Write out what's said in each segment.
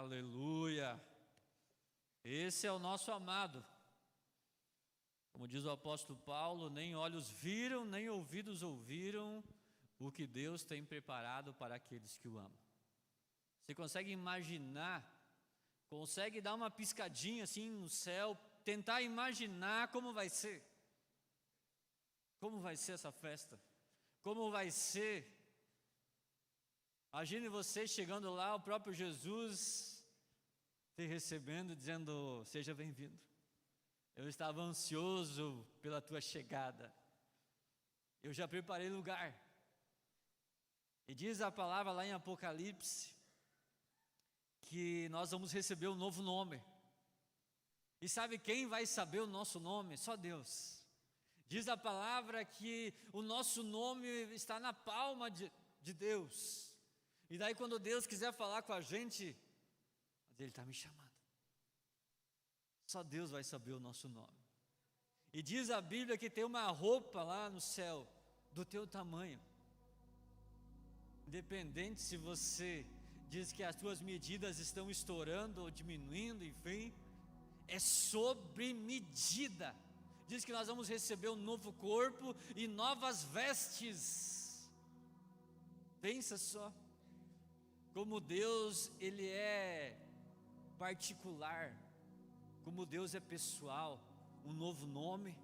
Aleluia! Esse é o nosso amado. Como diz o apóstolo Paulo, nem olhos viram, nem ouvidos ouviram o que Deus tem preparado para aqueles que o amam. Você consegue imaginar, consegue dar uma piscadinha assim no céu, tentar imaginar como vai ser? Como vai ser essa festa? Como vai ser? Imagine você chegando lá, o próprio Jesus te recebendo, dizendo: seja bem-vindo. Eu estava ansioso pela tua chegada. Eu já preparei lugar. E diz a palavra lá em Apocalipse que nós vamos receber um novo nome. E sabe quem vai saber o nosso nome? Só Deus. Diz a palavra que o nosso nome está na palma de Deus. E daí quando Deus quiser falar com a gente, Ele está me chamando. Só Deus vai saber o nosso nome. E diz a Bíblia que tem uma roupa lá no céu do teu tamanho. Independente se você diz que as tuas medidas estão estourando ou diminuindo, enfim, é sobre medida. Diz que nós vamos receber um novo corpo e novas vestes. Pensa só, como Deus, Ele é particular, como Deus é pessoal. Um novo nome,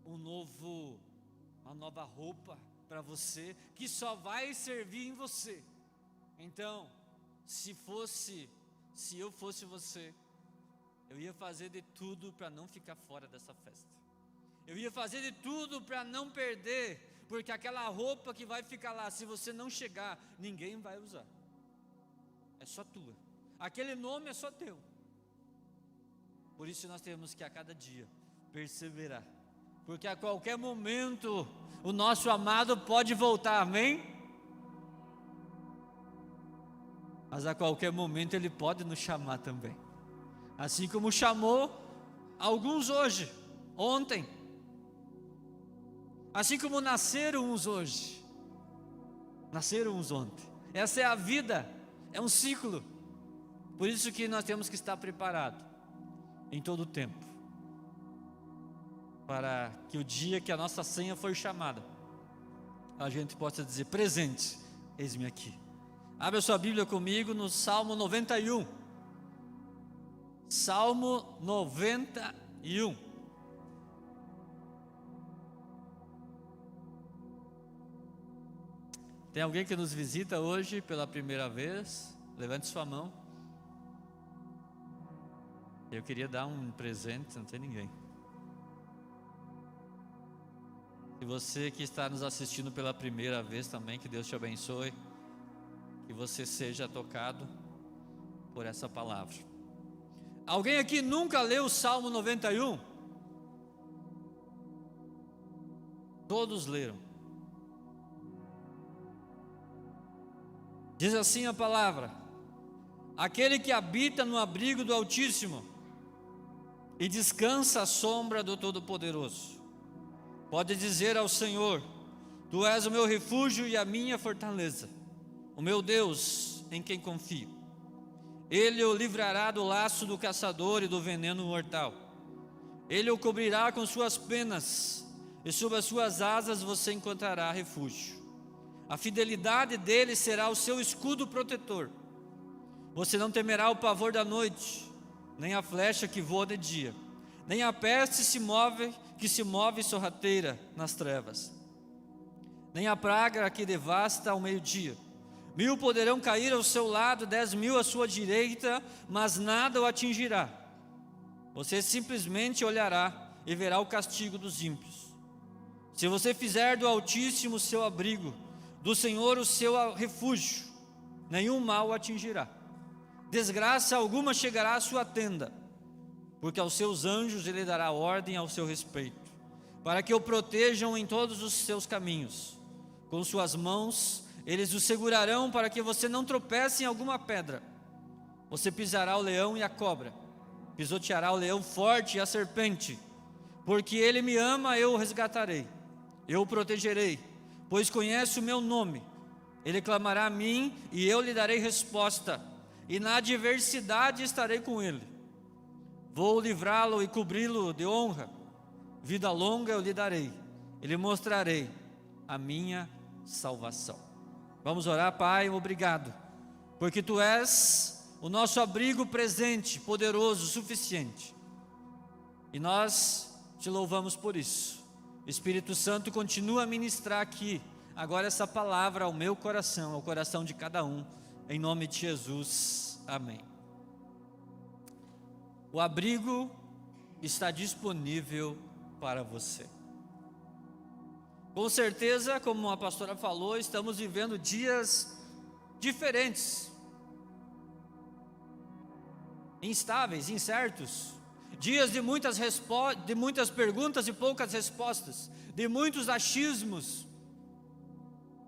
uma nova roupa para você, que só vai servir em você. Então, se eu fosse você, eu ia fazer de tudo para não ficar fora dessa festa. Eu ia fazer de tudo para não perder, porque aquela roupa que vai ficar lá, se você não chegar, ninguém vai usar. É só tua. Aquele nome é só teu. Por isso nós temos que a cada dia perseverar, porque a qualquer momento o nosso amado pode voltar, amém? Mas a qualquer momento Ele pode nos chamar também, assim como chamou alguns hoje, ontem, assim como nasceram uns hoje, nasceram uns ontem. Essa é a vida, é um ciclo. Por isso que nós temos que estar preparados em todo o tempo, para que o dia que a nossa senha for chamada, a gente possa dizer: presente, eis-me aqui. Abra a sua Bíblia comigo no Salmo 91. Salmo 91. Tem alguém que nos visita hoje pela primeira vez? Levante sua mão. Eu queria dar um presente, não tem ninguém. E você que está nos assistindo pela primeira vez também, que Deus te abençoe, que você seja tocado por essa palavra. Alguém aqui nunca leu o Salmo 91? Todos leram. Diz assim a palavra: aquele que habita no abrigo do Altíssimo e descansa à sombra do Todo-Poderoso, pode dizer ao Senhor: Tu és o meu refúgio e a minha fortaleza, o meu Deus em quem confio. Ele o livrará do laço do caçador e do veneno mortal. Ele o cobrirá com suas penas, e sob as suas asas você encontrará refúgio. A fidelidade dele será o seu escudo protetor. Você não temerá o pavor da noite, nem a flecha que voa de dia, nem a peste que se move sorrateira nas trevas, nem a praga que devasta ao meio-dia. 1000 poderão cair ao seu lado, 10.000 à sua direita, mas nada o atingirá. Você simplesmente olhará e verá o castigo dos ímpios. Se você fizer do Altíssimo o seu abrigo, do Senhor o seu refúgio, nenhum mal o atingirá. Desgraça alguma chegará à sua tenda, porque aos seus anjos Ele dará ordem ao seu respeito, para que o protejam em todos os seus caminhos. Com suas mãos eles o segurarão, para que você não tropece em alguma pedra. Você pisará o leão e a cobra, pisoteará o leão forte e a serpente. Porque Ele me ama, eu o resgatarei, eu o protegerei, pois conhece o meu nome. Ele clamará a mim e eu lhe darei resposta. e na adversidade estarei com ele. Vou livrá-lo e cobri-lo de honra. Vida longa eu lhe darei, e lhe mostrarei a minha salvação. Vamos orar. Pai, obrigado, porque Tu és o nosso abrigo presente, poderoso, suficiente. E nós Te louvamos por isso. Espírito Santo, continua a ministrar aqui, agora essa palavra ao meu coração, ao coração de cada um, em nome de Jesus, amém. O abrigo está disponível para você. Com certeza, como a pastora falou, estamos vivendo dias diferentes, instáveis, incertos, dias de muitas perguntas e poucas respostas, de muitos achismos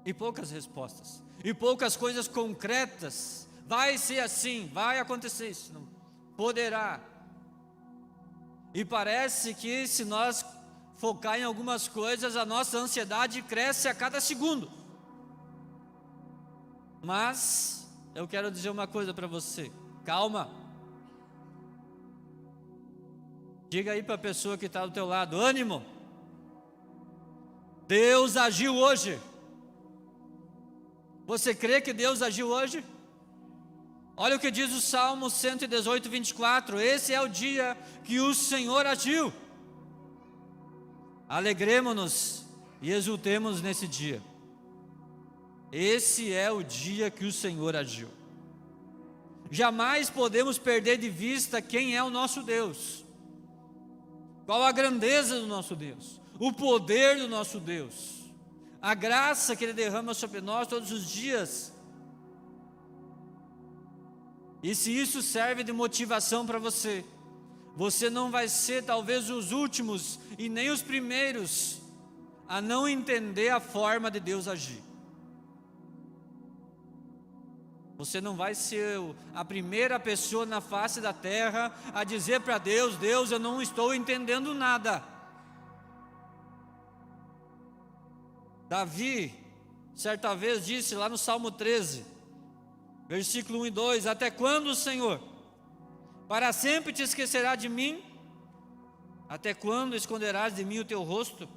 e poucas respostas, e poucas coisas concretas. Vai ser assim, vai acontecer isso, não poderá. E parece que se nós focar em algumas coisas, a nossa ansiedade cresce a cada segundo. Mas eu quero dizer uma coisa para você: calma. Diga aí para a pessoa que está do teu lado: ânimo, Deus agiu hoje. Você crê que Deus agiu hoje? Olha o que diz o Salmo 118, 24: esse é o dia que o Senhor agiu. Alegremo-nos e exultemos nesse dia. Esse é o dia que o Senhor agiu. Jamais podemos perder de vista quem é o nosso Deus, qual a grandeza do nosso Deus, o poder do nosso Deus, a graça que Ele derrama sobre nós todos os dias. E se isso serve de motivação para você, você não vai ser talvez os últimos e nem os primeiros a não entender a forma de Deus agir. Você não vai ser a primeira pessoa na face da terra a dizer para Deus: Deus, eu não estou entendendo nada. Davi, certa vez disse lá no Salmo 13, versículo 1 e 2: até quando, Senhor, para sempre te esquecerá de mim? Até quando esconderás de mim o teu rosto?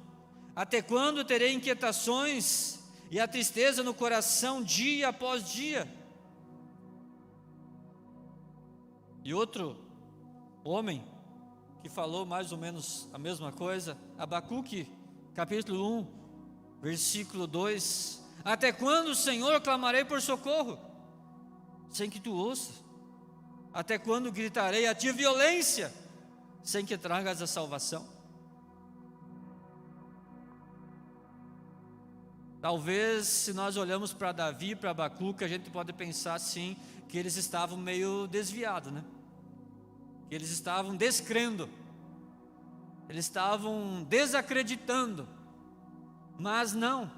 Até quando terei inquietações e a tristeza no coração dia após dia? E outro homem que falou mais ou menos a mesma coisa, Abacuque, capítulo 1, versículo 2: até quando, Senhor, clamarei por socorro, sem que Tu ouças? Até quando gritarei a Ti violência, sem que tragas a salvação? Talvez, se nós olhamos para Davi e para Abacuque, a gente pode pensar assim, que eles estavam meio desviados, né? Que eles estavam descrendo, eles estavam desacreditando. Mas não,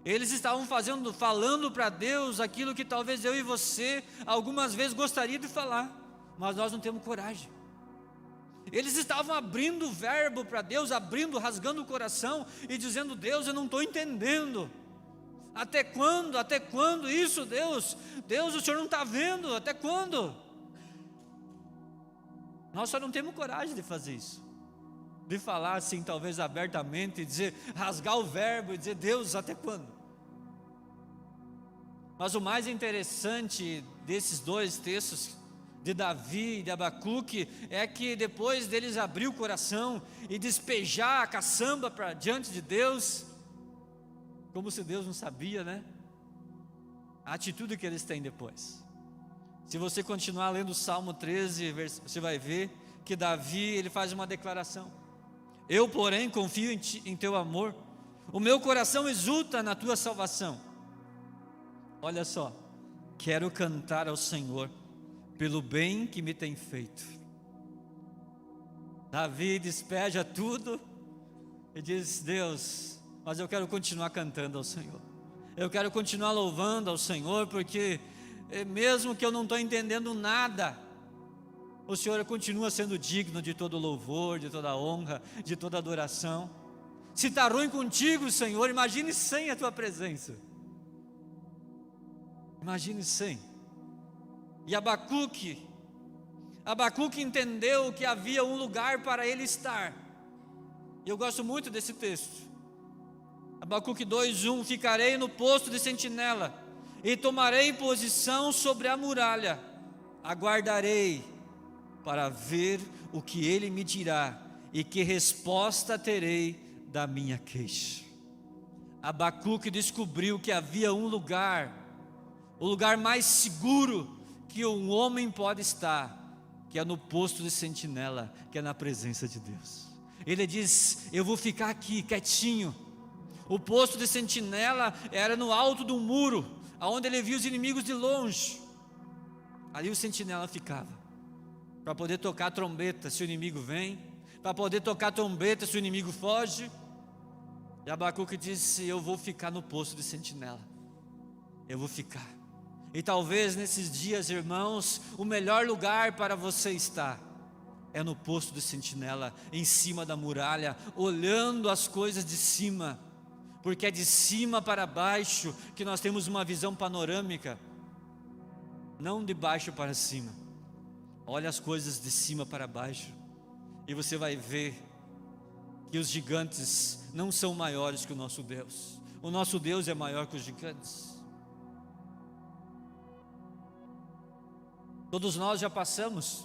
eles estavam falando para Deus aquilo que talvez eu e você algumas vezes gostaria de falar, mas nós não temos coragem. Eles estavam abrindo o verbo para Deus, rasgando o coração e dizendo: Deus, eu não estou entendendo. Até quando? Até quando isso, Deus? Deus, o Senhor não está vendo? Até quando? Nós só não temos coragem de fazer isso, de falar assim, talvez abertamente, dizer, rasgar o verbo e dizer: Deus, até quando? Mas o mais interessante desses dois textos, de Davi e de Abacuque, é que depois deles abrir o coração e despejar a caçamba para diante de Deus, como se Deus não sabia, né? A atitude que eles têm depois. Se você continuar lendo o Salmo 13, você vai ver que Davi, ele faz uma declaração: eu, porém, confio em Ti, em Teu amor, o meu coração exulta na Tua salvação. Olha só, quero cantar ao Senhor pelo bem que me tem feito. Davi despeja tudo e diz: Deus, mas eu quero continuar cantando ao Senhor, eu quero continuar louvando ao Senhor, porque mesmo que eu não estou entendendo nada, o Senhor continua sendo digno de todo louvor, de toda honra, de toda adoração. Se está ruim contigo, Senhor, imagine sem a Tua presença. Imagine sem. E Abacuque entendeu que havia um lugar para ele estar. E eu gosto muito desse texto. Abacuque 2:1: ficarei no posto de sentinela, e tomarei posição sobre a muralha, aguardarei para ver o que ele me dirá, e que resposta terei da minha queixa. Abacuque descobriu que havia um lugar, o lugar mais seguro que um homem pode estar, que é no posto de sentinela, que é na presença de Deus. Ele diz: eu vou ficar aqui quietinho. O posto de sentinela era no alto do muro, onde ele via os inimigos de longe. Ali o sentinela ficava, para poder tocar a trombeta se o inimigo vem, para poder tocar a trombeta se o inimigo foge. E Abacuque disse: eu vou ficar no posto de sentinela, eu vou ficar. E talvez nesses dias, irmãos, o melhor lugar para você estar é no posto de sentinela, em cima da muralha, olhando as coisas de cima, porque é de cima para baixo que nós temos uma visão panorâmica, não de baixo para cima. Olha as coisas de cima para baixo, e você vai ver que os gigantes não são maiores que o nosso Deus. O nosso Deus é maior que os gigantes. Todos nós já passamos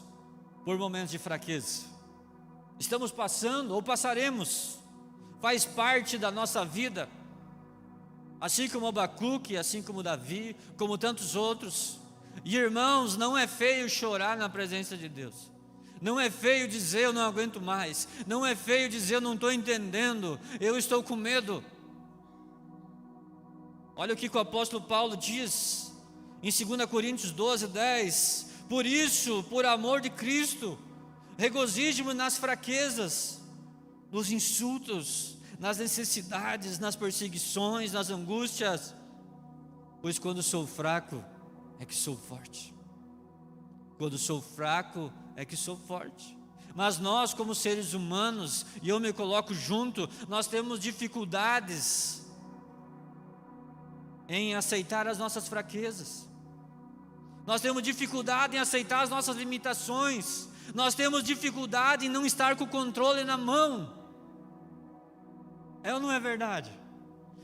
por momentos de fraqueza. Estamos passando ou passaremos. Faz parte da nossa vida. Assim como Abacuque, assim como Davi, como tantos outros. E irmãos, não é feio chorar na presença de Deus. Não é feio dizer eu não aguento mais. Não é feio dizer eu não estou entendendo, eu estou com medo. Olha o que o apóstolo Paulo diz em 2 Coríntios 12:10: por isso, por amor de Cristo, regozijo-me nas fraquezas, nos insultos, nas necessidades, nas perseguições, nas angústias, pois quando sou fraco é que sou forte. Quando sou fraco é que sou forte. Mas nós, como seres humanos, e eu me coloco junto, nós temos dificuldades em aceitar as nossas fraquezas. Nós temos dificuldade em aceitar as nossas limitações. Nós temos dificuldade em não estar com o controle na mão. É ou não é verdade?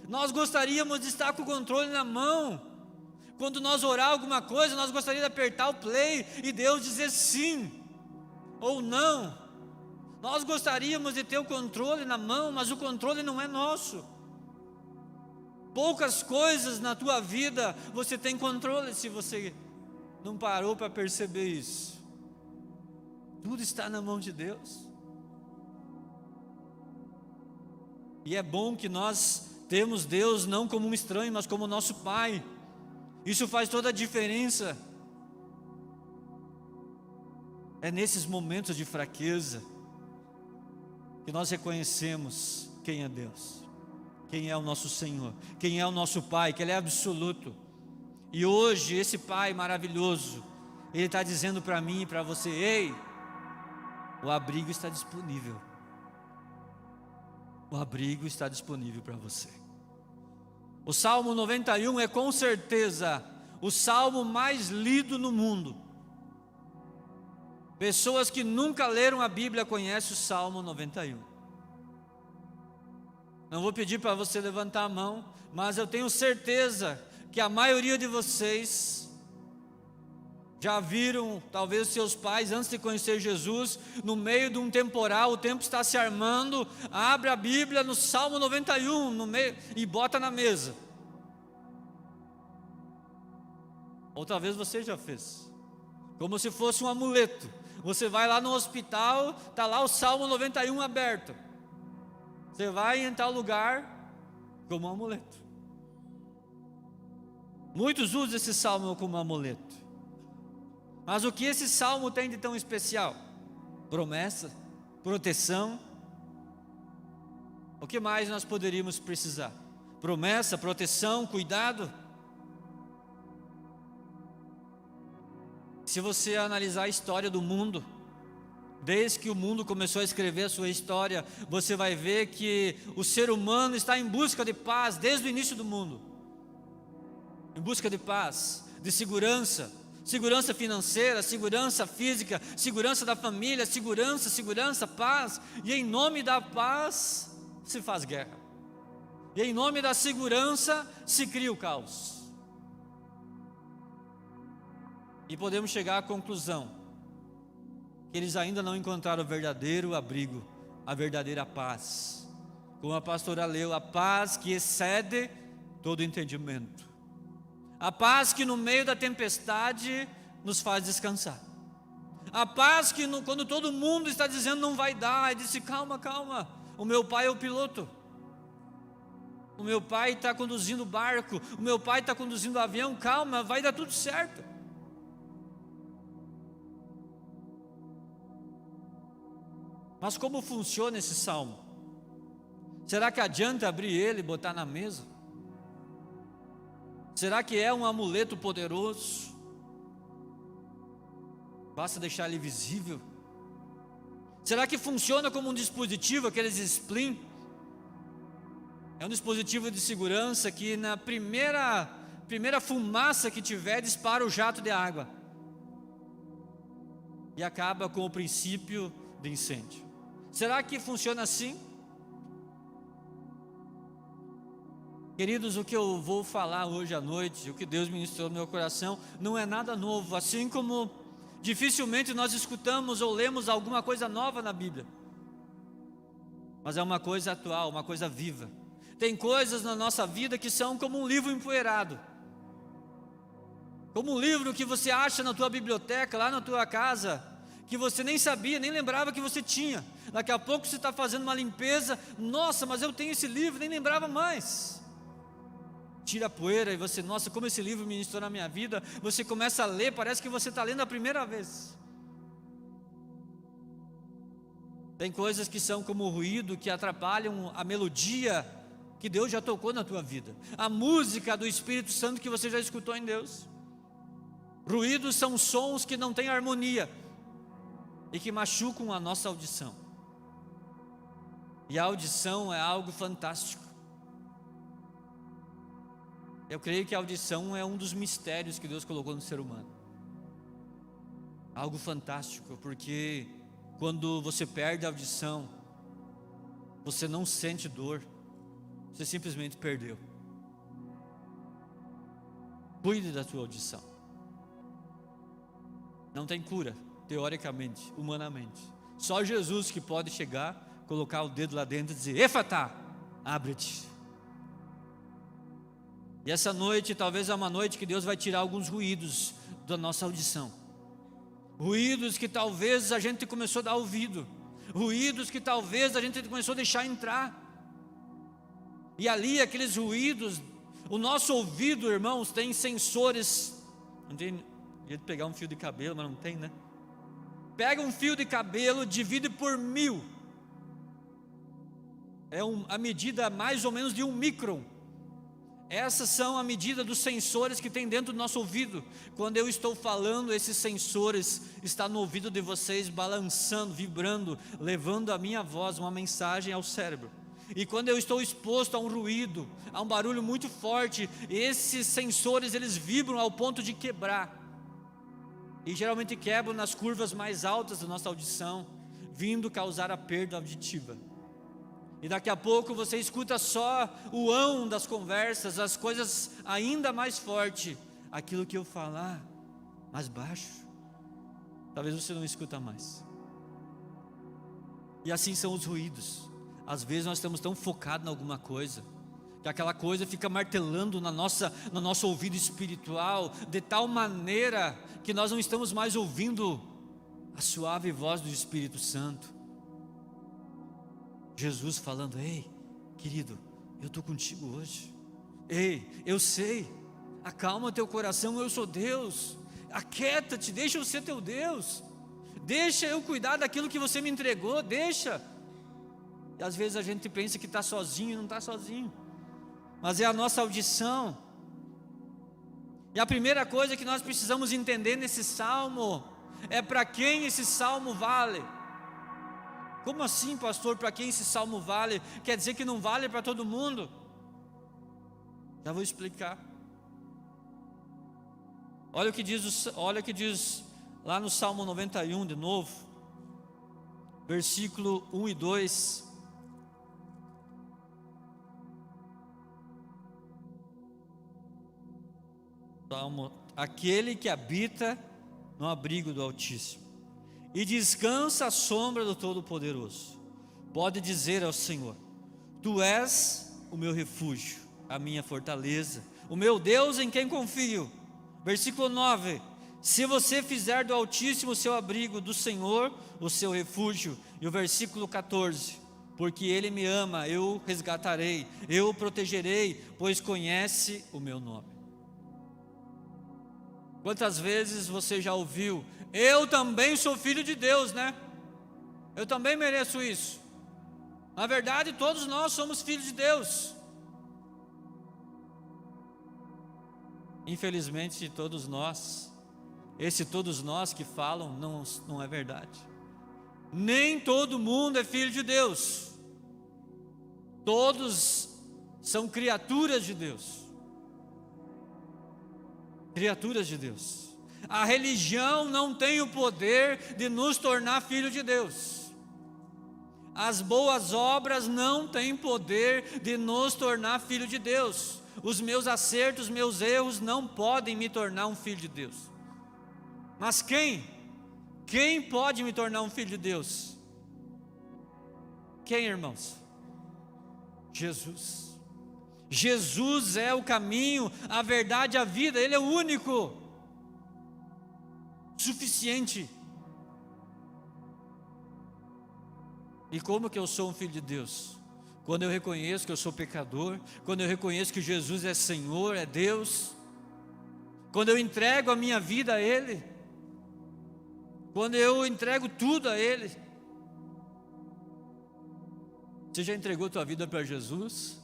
Nós gostaríamos de estar com o controle na mão. Quando nós orar alguma coisa, nós gostaríamos de apertar o play e Deus dizer sim ou não. Nós gostaríamos de ter o controle na mão, mas o controle não é nosso. Poucas coisas na tua vida você tem controle, se você não parou para perceber isso. Tudo está na mão de Deus. E é bom que nós temos Deus não como um estranho, mas como nosso Pai. Isso faz toda a diferença. É nesses momentos de fraqueza que nós reconhecemos quem é Deus, quem é o nosso Senhor, quem é o nosso Pai, que Ele é absoluto. E hoje esse Pai maravilhoso, Ele está dizendo para mim e para você: ei, o abrigo está disponível. O abrigo está disponível para você. O Salmo 91 é com certeza o salmo mais lido no mundo. Pessoas que nunca leram a Bíblia conhecem o Salmo 91. Não vou pedir para você levantar a mão, mas eu tenho certeza que a maioria de vocês já viram, talvez seus pais, antes de conhecer Jesus, no meio de um temporal, o tempo está se armando, abre a Bíblia no Salmo 91 no meio, e bota na mesa. Ou talvez você já fez, como se fosse um amuleto. Você vai lá no hospital, está lá o Salmo 91 aberto. Você vai em tal lugar como um amuleto. Muitos usam esse salmo como amuleto. Mas o que esse salmo tem de tão especial? Promessa, proteção. O que mais nós poderíamos precisar? Promessa, proteção, cuidado. Se você analisar a história do mundo, desde que o mundo começou a escrever a sua história, você vai ver que o ser humano está em busca de paz desde o início do mundo. Em busca de paz, de segurança, segurança financeira, segurança física, segurança da família, segurança, paz. E em nome da paz se faz guerra. E em nome da segurança se cria o caos. E podemos chegar à conclusão que eles ainda não encontraram o verdadeiro abrigo, a verdadeira paz. Como a pastora leu, a paz que excede todo entendimento. A paz que no meio da tempestade nos faz descansar. A paz que quando todo mundo está dizendo não vai dar, ele disse: calma, calma, o meu pai é o piloto. O meu pai está conduzindo o barco, o meu pai está conduzindo o avião, calma, vai dar tudo certo. Mas como funciona esse salmo? Será que adianta abrir ele e botar na mesa? Será que é um amuleto poderoso? Basta deixar ele visível? Será que funciona como um dispositivo, aqueles Splin? É um dispositivo de segurança que na primeira fumaça que tiver, dispara o jato de água e acaba com o princípio de incêndio. Será que funciona assim? Queridos, o que eu vou falar hoje à noite, o que Deus ministrou no meu coração, não é nada novo, assim como dificilmente nós escutamos ou lemos alguma coisa nova na Bíblia, mas é uma coisa atual, uma coisa viva. Tem coisas na nossa vida que são como um livro empoeirado, como um livro que você acha na tua biblioteca, lá na tua casa, que você nem sabia, nem lembrava que você tinha. Daqui a pouco você está fazendo uma limpeza, nossa, mas eu tenho esse livro, nem lembrava mais. Tira a poeira e você, nossa, como esse livro ministrou na minha vida. Você começa a ler, parece que você está lendo a primeira vez. Tem coisas que são como ruído, que atrapalham a melodia que Deus já tocou na tua vida, a música do Espírito Santo que você já escutou em Deus. Ruídos são sons que não têm harmonia e que machucam a nossa audição. E a audição é algo fantástico. Eu creio que a audição é um dos mistérios que Deus colocou no ser humano. Algo fantástico, porque quando você perde a audição, você não sente dor, você simplesmente perdeu. Cuide da tua audição. Não tem cura, teoricamente, humanamente. Só Jesus que pode chegar, colocar o dedo lá dentro e dizer: Efatá, abre-te. E essa noite talvez é uma noite que Deus vai tirar alguns ruídos da nossa audição. Ruídos que talvez a gente começou a dar ouvido. Ruídos que talvez a gente começou a deixar entrar. E ali aqueles ruídos, o nosso ouvido, irmãos, tem sensores. Não tem jeito de pegar um fio de cabelo, mas não tem, né? Pega um fio de cabelo, divide por 1000. É a medida mais ou menos de 1 micron. Essas são a medida dos sensores que tem dentro do nosso ouvido. Quando eu estou falando, esses sensores estão no ouvido de vocês, balançando, vibrando, levando a minha voz, uma mensagem ao cérebro. E quando eu estou exposto a um ruído, a um barulho muito forte, esses sensores eles vibram ao ponto de quebrar. E geralmente quebram nas curvas mais altas da nossa audição, vindo causar a perda auditiva. E daqui a pouco você escuta só o ão das conversas, as coisas ainda mais forte. Aquilo que eu falar mais baixo, talvez você não escuta mais. E assim são os ruídos. Às vezes nós estamos tão focados em alguma coisa, que aquela coisa fica martelando no nosso ouvido espiritual, de tal maneira que nós não estamos mais ouvindo a suave voz do Espírito Santo. Jesus falando: ei, querido, eu estou contigo hoje. Ei, eu sei, acalma teu coração, eu sou Deus. Aquieta-te, deixa eu ser teu Deus. Deixa eu cuidar daquilo que você me entregou, deixa. E às vezes a gente pensa que está sozinho e não está sozinho. Mas é a nossa audição. E a primeira coisa que nós precisamos entender nesse salmo é para quem esse salmo vale. Como assim, pastor, para quem esse salmo vale? Quer dizer que não vale para todo mundo? Já vou explicar. Olha o que diz lá no Salmo 91 de novo, versículo 1 e 2. Salmo: aquele que habita no abrigo do Altíssimo e descansa à sombra do Todo-Poderoso, pode dizer ao Senhor: Tu és o meu refúgio, a minha fortaleza, o meu Deus em quem confio. Versículo 9: se você fizer do Altíssimo o seu abrigo, do Senhor o seu refúgio. E o versículo 14: porque Ele me ama, eu resgatarei, eu o protegerei, pois conhece o meu nome. Quantas vezes você já ouviu: eu também sou filho de Deus, né? Eu também mereço isso. Na verdade, todos nós somos filhos de Deus. Infelizmente, todos nós que falam, não é verdade. Nem todo mundo é filho de Deus. Todos são criaturas de Deus. Criaturas de Deus. A religião não tem o poder de nos tornar filho de Deus. As boas obras não têm poder de nos tornar filho de Deus. Os meus acertos, meus erros não podem me tornar um filho de Deus. Mas quem pode me tornar um filho de Deus? Quem, irmãos? Jesus. Jesus é o caminho, a verdade, a vida. Ele é o único, suficiente. E como que eu sou um filho de Deus? Quando eu reconheço que eu sou pecador, quando eu reconheço que Jesus é Senhor, é Deus, quando eu entrego a minha vida a Ele, quando eu entrego tudo a Ele. Você já entregou tua vida para Jesus?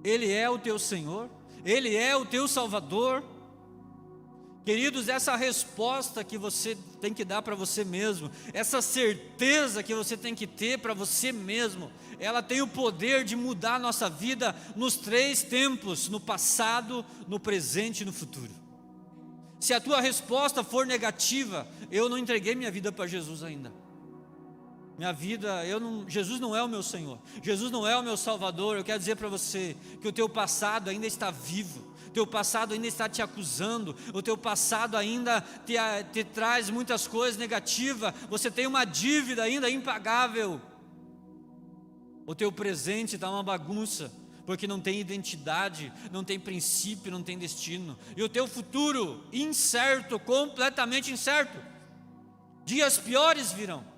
Ele é o teu Senhor, Ele é o teu Salvador. Queridos, essa resposta que você tem que dar para você mesmo, essa certeza que você tem que ter para você mesmo, ela tem o poder de mudar a nossa vida nos 3 tempos: no passado, no presente e no futuro. Se a tua resposta for negativa: eu não entreguei minha vida para Jesus ainda. Minha vida, Jesus não é o meu Senhor, Jesus não é o meu Salvador. Eu quero dizer para você que o teu passado ainda está vivo, o teu passado ainda está te acusando, o teu passado ainda te traz muitas coisas negativas, você tem uma dívida ainda impagável. O teu presente está uma bagunça, porque não tem identidade, não tem princípio, não tem destino. E o teu futuro, incerto, completamente incerto. Dias piores virão.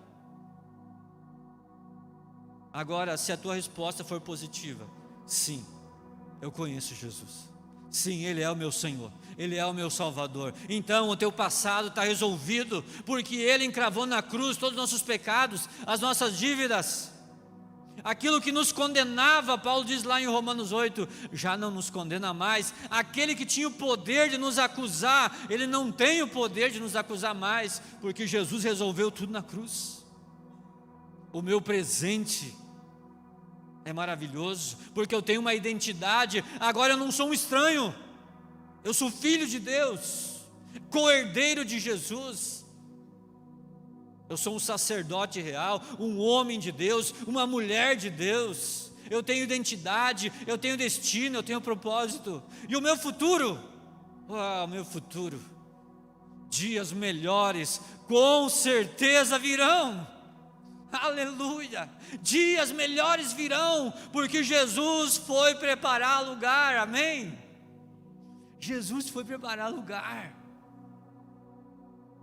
Agora, se a tua resposta for positiva: sim, eu conheço Jesus, sim, Ele é o meu Senhor, Ele é o meu Salvador, então o teu passado está resolvido, porque Ele encravou na cruz todos os nossos pecados, as nossas dívidas. Aquilo que nos condenava, Paulo diz lá em Romanos 8, já não nos condena mais. Aquele que tinha o poder de nos acusar, ele não tem o poder de nos acusar mais, porque Jesus resolveu tudo na cruz. O meu presente é maravilhoso, porque eu tenho uma identidade. Agora eu não sou um estranho, eu sou filho de Deus, co-herdeiro de Jesus. Eu sou um sacerdote real, um homem de Deus, uma mulher de Deus. Eu tenho identidade, eu tenho destino, eu tenho propósito. E o meu futuro? O meu futuro, dias melhores com certeza virão. Aleluia, dias melhores virão, porque Jesus foi preparar lugar, amém? Jesus foi preparar lugar.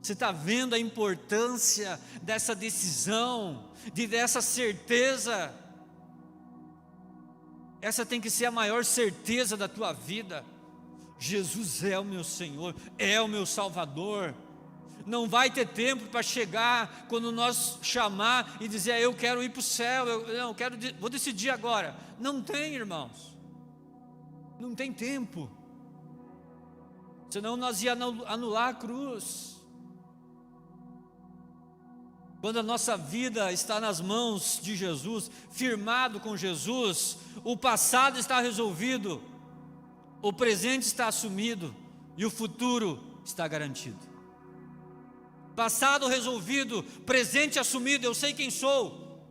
Você está vendo a importância dessa decisão, dessa certeza? Essa tem que ser a maior certeza da tua vida. Jesus é o meu Senhor, é o meu Salvador. Não vai ter tempo para chegar quando nós chamar e dizer: eu quero ir para o céu, vou decidir agora. Não tem, irmãos, não tem tempo, senão nós íamos anular a cruz. Quando a nossa vida está nas mãos de Jesus, firmado com Jesus, o passado está resolvido, o presente está assumido, e o futuro está garantido. Passado resolvido, presente assumido, eu sei quem sou,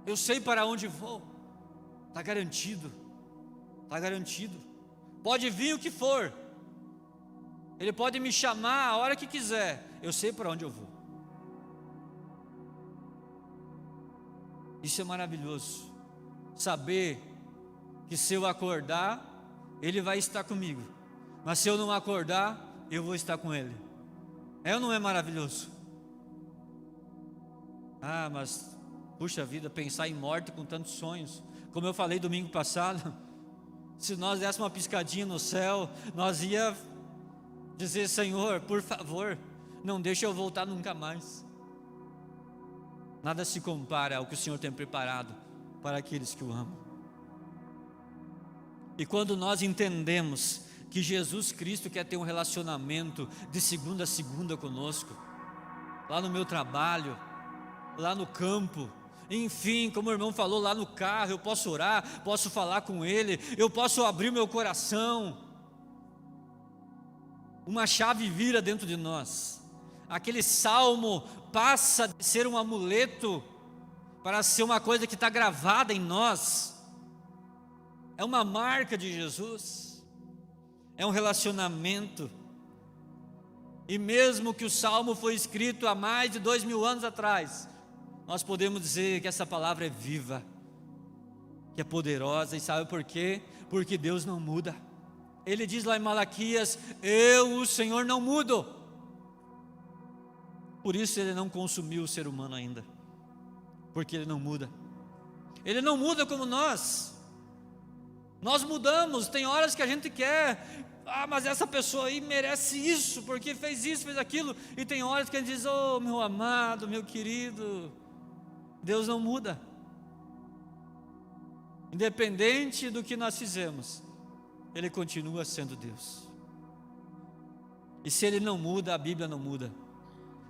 eu sei para onde vou, está garantido, está garantido. Pode vir o que for, Ele pode me chamar a hora que quiser, eu sei para onde eu vou. Isso é maravilhoso, saber que se eu acordar, Ele vai estar comigo, mas se eu não acordar, eu vou estar com Ele. É ou não é maravilhoso? Ah, mas puxa vida, pensar em morte com tantos sonhos. Como eu falei domingo passado, se nós dessemos uma piscadinha no céu, nós ia dizer: Senhor, por favor, não deixe eu voltar nunca mais. Nada se compara ao que o Senhor tem preparado para aqueles que o amam. E quando nós entendemos que Jesus Cristo quer ter um relacionamento de segunda a segunda conosco, lá no meu trabalho, lá no campo, enfim, como o irmão falou, lá no carro, eu posso orar, posso falar com Ele, eu posso abrir o meu coração, uma chave vira dentro de nós. Aquele salmo passa de ser um amuleto para ser uma coisa que está gravada em nós. É uma marca de Jesus, é um relacionamento. E mesmo que o salmo foi escrito há mais de 2000 anos atrás, nós podemos dizer que essa palavra é viva, que é poderosa. E sabe por quê? Porque Deus não muda. Ele diz lá em Malaquias: eu, o Senhor, não mudo. Por isso Ele não consumiu o ser humano ainda, porque Ele não muda. Ele não muda como nós mudamos. Tem horas que a gente quer: mas essa pessoa aí merece isso, porque fez isso, fez aquilo. E tem horas que a gente diz: oh, meu amado, meu querido, Deus não muda. Independente do que nós fizemos, Ele continua sendo Deus. E se Ele não muda, a Bíblia não muda.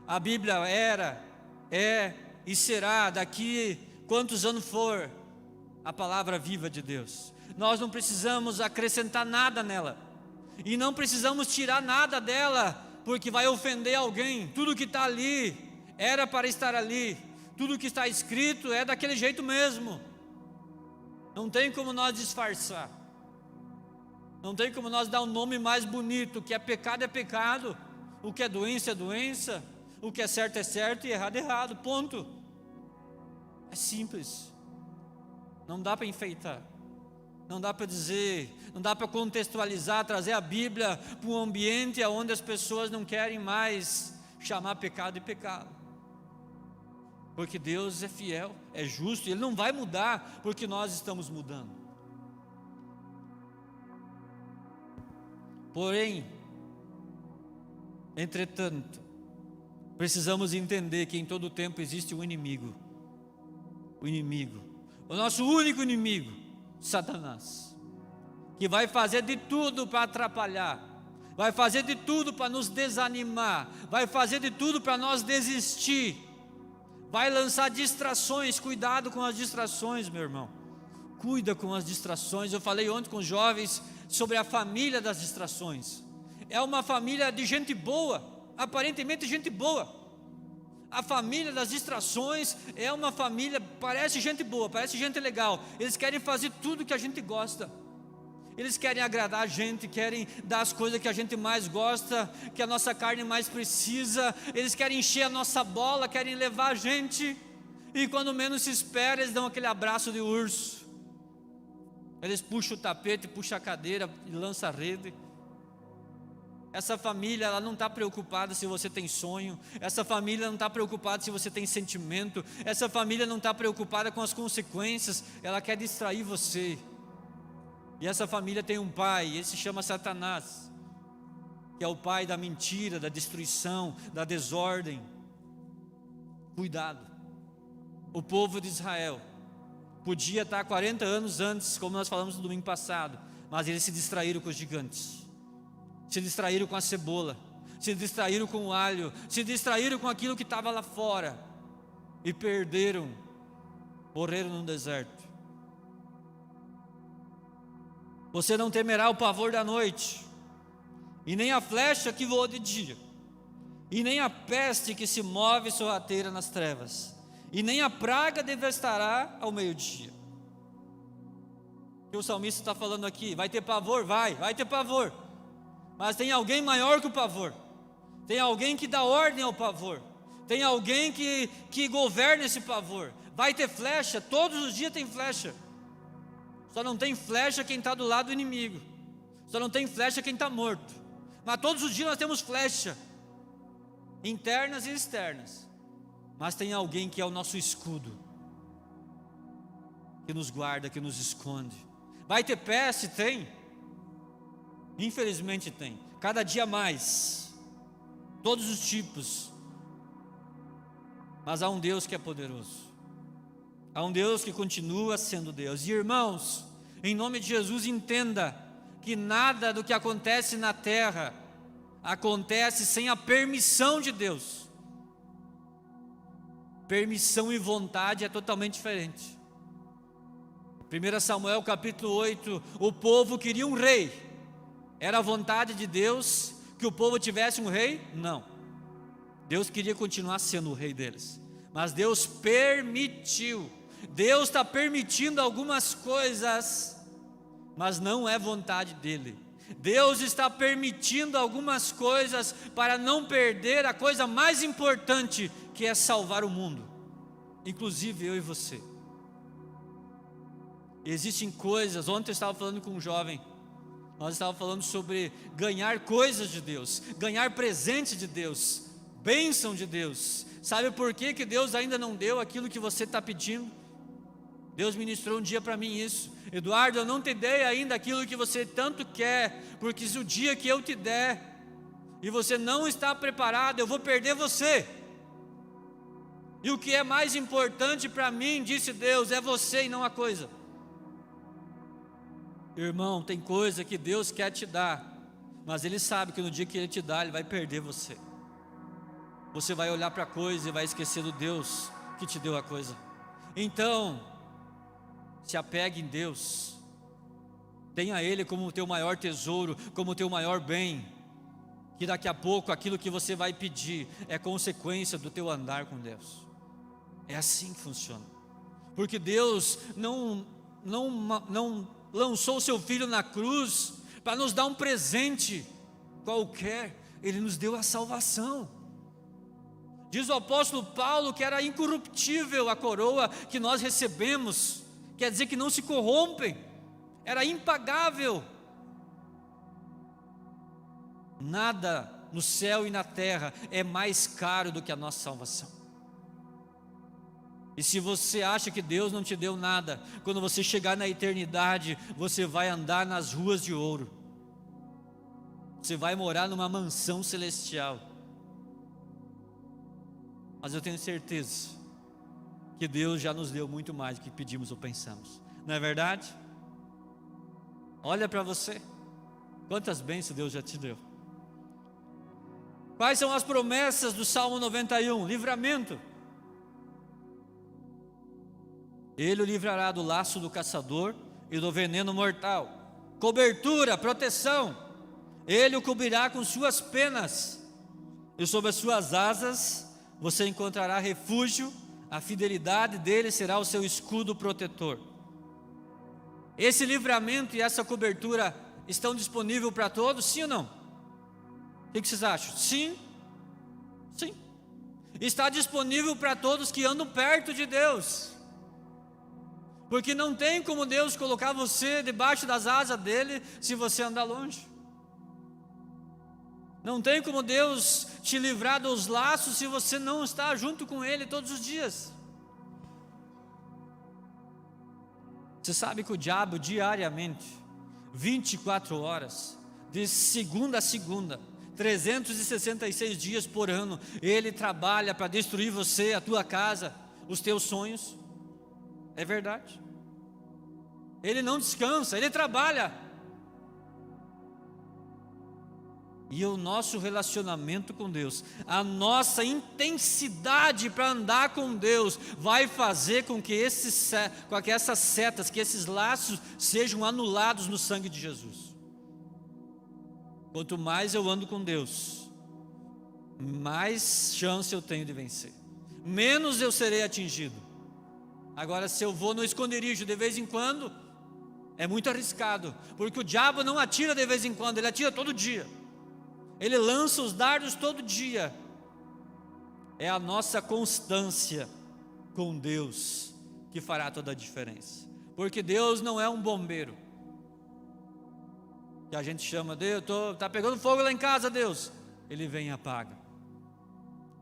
A Bíblia era, é e será, daqui quantos anos for, a palavra viva de Deus. Nós não precisamos acrescentar nada nela, e não precisamos tirar nada dela, porque vai ofender alguém. Tudo que está ali era para estar ali, tudo que está escrito é daquele jeito mesmo. Não tem como nós disfarçar, não tem como nós dar um nome mais bonito. O que é pecado, o que é doença, o que é certo e errado é errado, ponto. É simples, não dá para enfeitar, não dá para dizer, não dá para contextualizar, trazer a Bíblia para um ambiente onde as pessoas não querem mais chamar pecado de pecado. Porque Deus é fiel, é justo, Ele não vai mudar porque nós estamos mudando. Porém, entretanto, precisamos entender que em todo tempo existe um inimigo. O nosso único inimigo, Satanás, que vai fazer de tudo para atrapalhar, vai fazer de tudo para nos desanimar, vai fazer de tudo para nós desistir, vai lançar distrações. Cuidado com as distrações, meu irmão, cuida com as distrações. Eu falei ontem com os jovens sobre a família das distrações. É uma família de gente boa, aparentemente gente boa. A família das distrações é uma família, parece gente boa, parece gente legal. Eles querem fazer tudo que a gente gosta, eles querem agradar a gente, querem dar as coisas que a gente mais gosta, que a nossa carne mais precisa. Eles querem encher a nossa bola, querem levar a gente, e quando menos se espera, eles dão aquele abraço de urso. Eles puxam o tapete, puxam a cadeira e lançam a rede. Essa família, ela não está preocupada se você tem sonho. Essa família não está preocupada se você tem sentimento. Essa família não está preocupada com as consequências. Ela quer distrair você. E essa família tem um pai, ele se chama Satanás, que é o pai da mentira, da destruição, da desordem. Cuidado. O povo de Israel podia estar 40 anos antes, como nós falamos no domingo passado, mas eles se distraíram com os gigantes, se distraíram com a cebola, se distraíram com o alho, se distraíram com aquilo que estava lá fora, e perderam, morreram no deserto. Você não temerá o pavor da noite, e nem a flecha que voa de dia, e nem a peste que se move sorrateira nas trevas, e nem a praga devastará ao meio-dia. O que o salmista está falando aqui? Vai ter pavor? Vai ter pavor, mas tem alguém maior que o pavor, tem alguém que dá ordem ao pavor, tem alguém que governa esse pavor. Vai ter flecha, todos os dias tem flecha, só não tem flecha quem está do lado do inimigo, só não tem flecha quem está morto, mas todos os dias nós temos flecha, internas e externas, mas tem alguém que é o nosso escudo, que nos guarda, que nos esconde. Vai ter peste? Tem, infelizmente tem, cada dia mais, todos os tipos, mas há um Deus que é poderoso, há um Deus que continua sendo Deus. E irmãos, em nome de Jesus, entenda que nada do que acontece na terra acontece sem a permissão de Deus. Permissão e vontade é totalmente diferente. 1 Samuel capítulo 8, o povo queria um rei. Era a vontade de Deus que o povo tivesse um rei? Não. Deus queria continuar sendo o rei deles, mas Deus permitiu. Deus está permitindo algumas coisas, mas não é vontade dele. Deus está permitindo algumas coisas para não perder a coisa mais importante, que é salvar o mundo, inclusive eu e você. Existem coisas, ontem eu estava falando com um jovem, nós estávamos falando sobre ganhar coisas de Deus, ganhar presente de Deus, bênção de Deus. Sabe por que Deus ainda não deu aquilo que você está pedindo? Deus ministrou um dia para mim isso: Eduardo, eu não te dei ainda aquilo que você tanto quer, porque se o dia que eu te der, e você não está preparado, eu vou perder você. E o que é mais importante para mim, disse Deus, é você e não a coisa. Irmão, tem coisa que Deus quer te dar, mas Ele sabe que no dia que Ele te dá, Ele vai perder você. Você vai olhar para a coisa e vai esquecer do Deus que te deu a coisa. Então, se apegue em Deus, tenha Ele como o teu maior tesouro, como o teu maior bem, que daqui a pouco aquilo que você vai pedir é consequência do teu andar com Deus. É assim que funciona, porque Deus não lançou o seu Filho na cruz para nos dar um presente qualquer. Ele nos deu a salvação. Diz o apóstolo Paulo que era incorruptível a coroa que nós recebemos, quer dizer que não se corrompem, era impagável. Nada no céu e na terra é mais caro do que a nossa salvação. E se você acha que Deus não te deu nada, quando você chegar na eternidade, você vai andar nas ruas de ouro, você vai morar numa mansão celestial. Mas eu tenho certeza que Deus já nos deu muito mais do que pedimos ou pensamos, não é verdade? Olha para você, quantas bênçãos Deus já te deu. Quais são as promessas do Salmo 91? Livramento. Ele o livrará do laço do caçador e do veneno mortal. Cobertura, proteção. Ele o cobrirá com suas penas, e sob as suas asas você encontrará refúgio. A fidelidade dele será o seu escudo protetor. Esse livramento e essa cobertura estão disponíveis para todos, sim ou não? O que vocês acham? Sim, sim. Está disponível para todos que andam perto de Deus, porque não tem como Deus colocar você debaixo das asas dele se você andar longe. Não tem como Deus te livrar dos laços se você não está junto com Ele todos os dias. Você sabe que o diabo diariamente, 24 horas, de segunda a segunda, 366 dias por ano, ele trabalha para destruir você, a tua casa, os teus sonhos. É verdade. Ele não descansa, ele trabalha. E o nosso relacionamento com Deus, a nossa intensidade para andar com Deus, vai fazer com que essas setas, que esses laços sejam anulados no sangue de Jesus. Quanto mais eu ando com Deus, mais chance eu tenho de vencer, menos eu serei atingido. Agora, se eu vou no esconderijo de vez em quando, é muito arriscado, porque o diabo não atira de vez em quando, ele atira todo dia, ele lança os dardos todo dia. É a nossa constância com Deus que fará toda a diferença, porque Deus não é um bombeiro, que a gente chama, Deus, está pegando fogo lá em casa, Deus, Ele vem e apaga.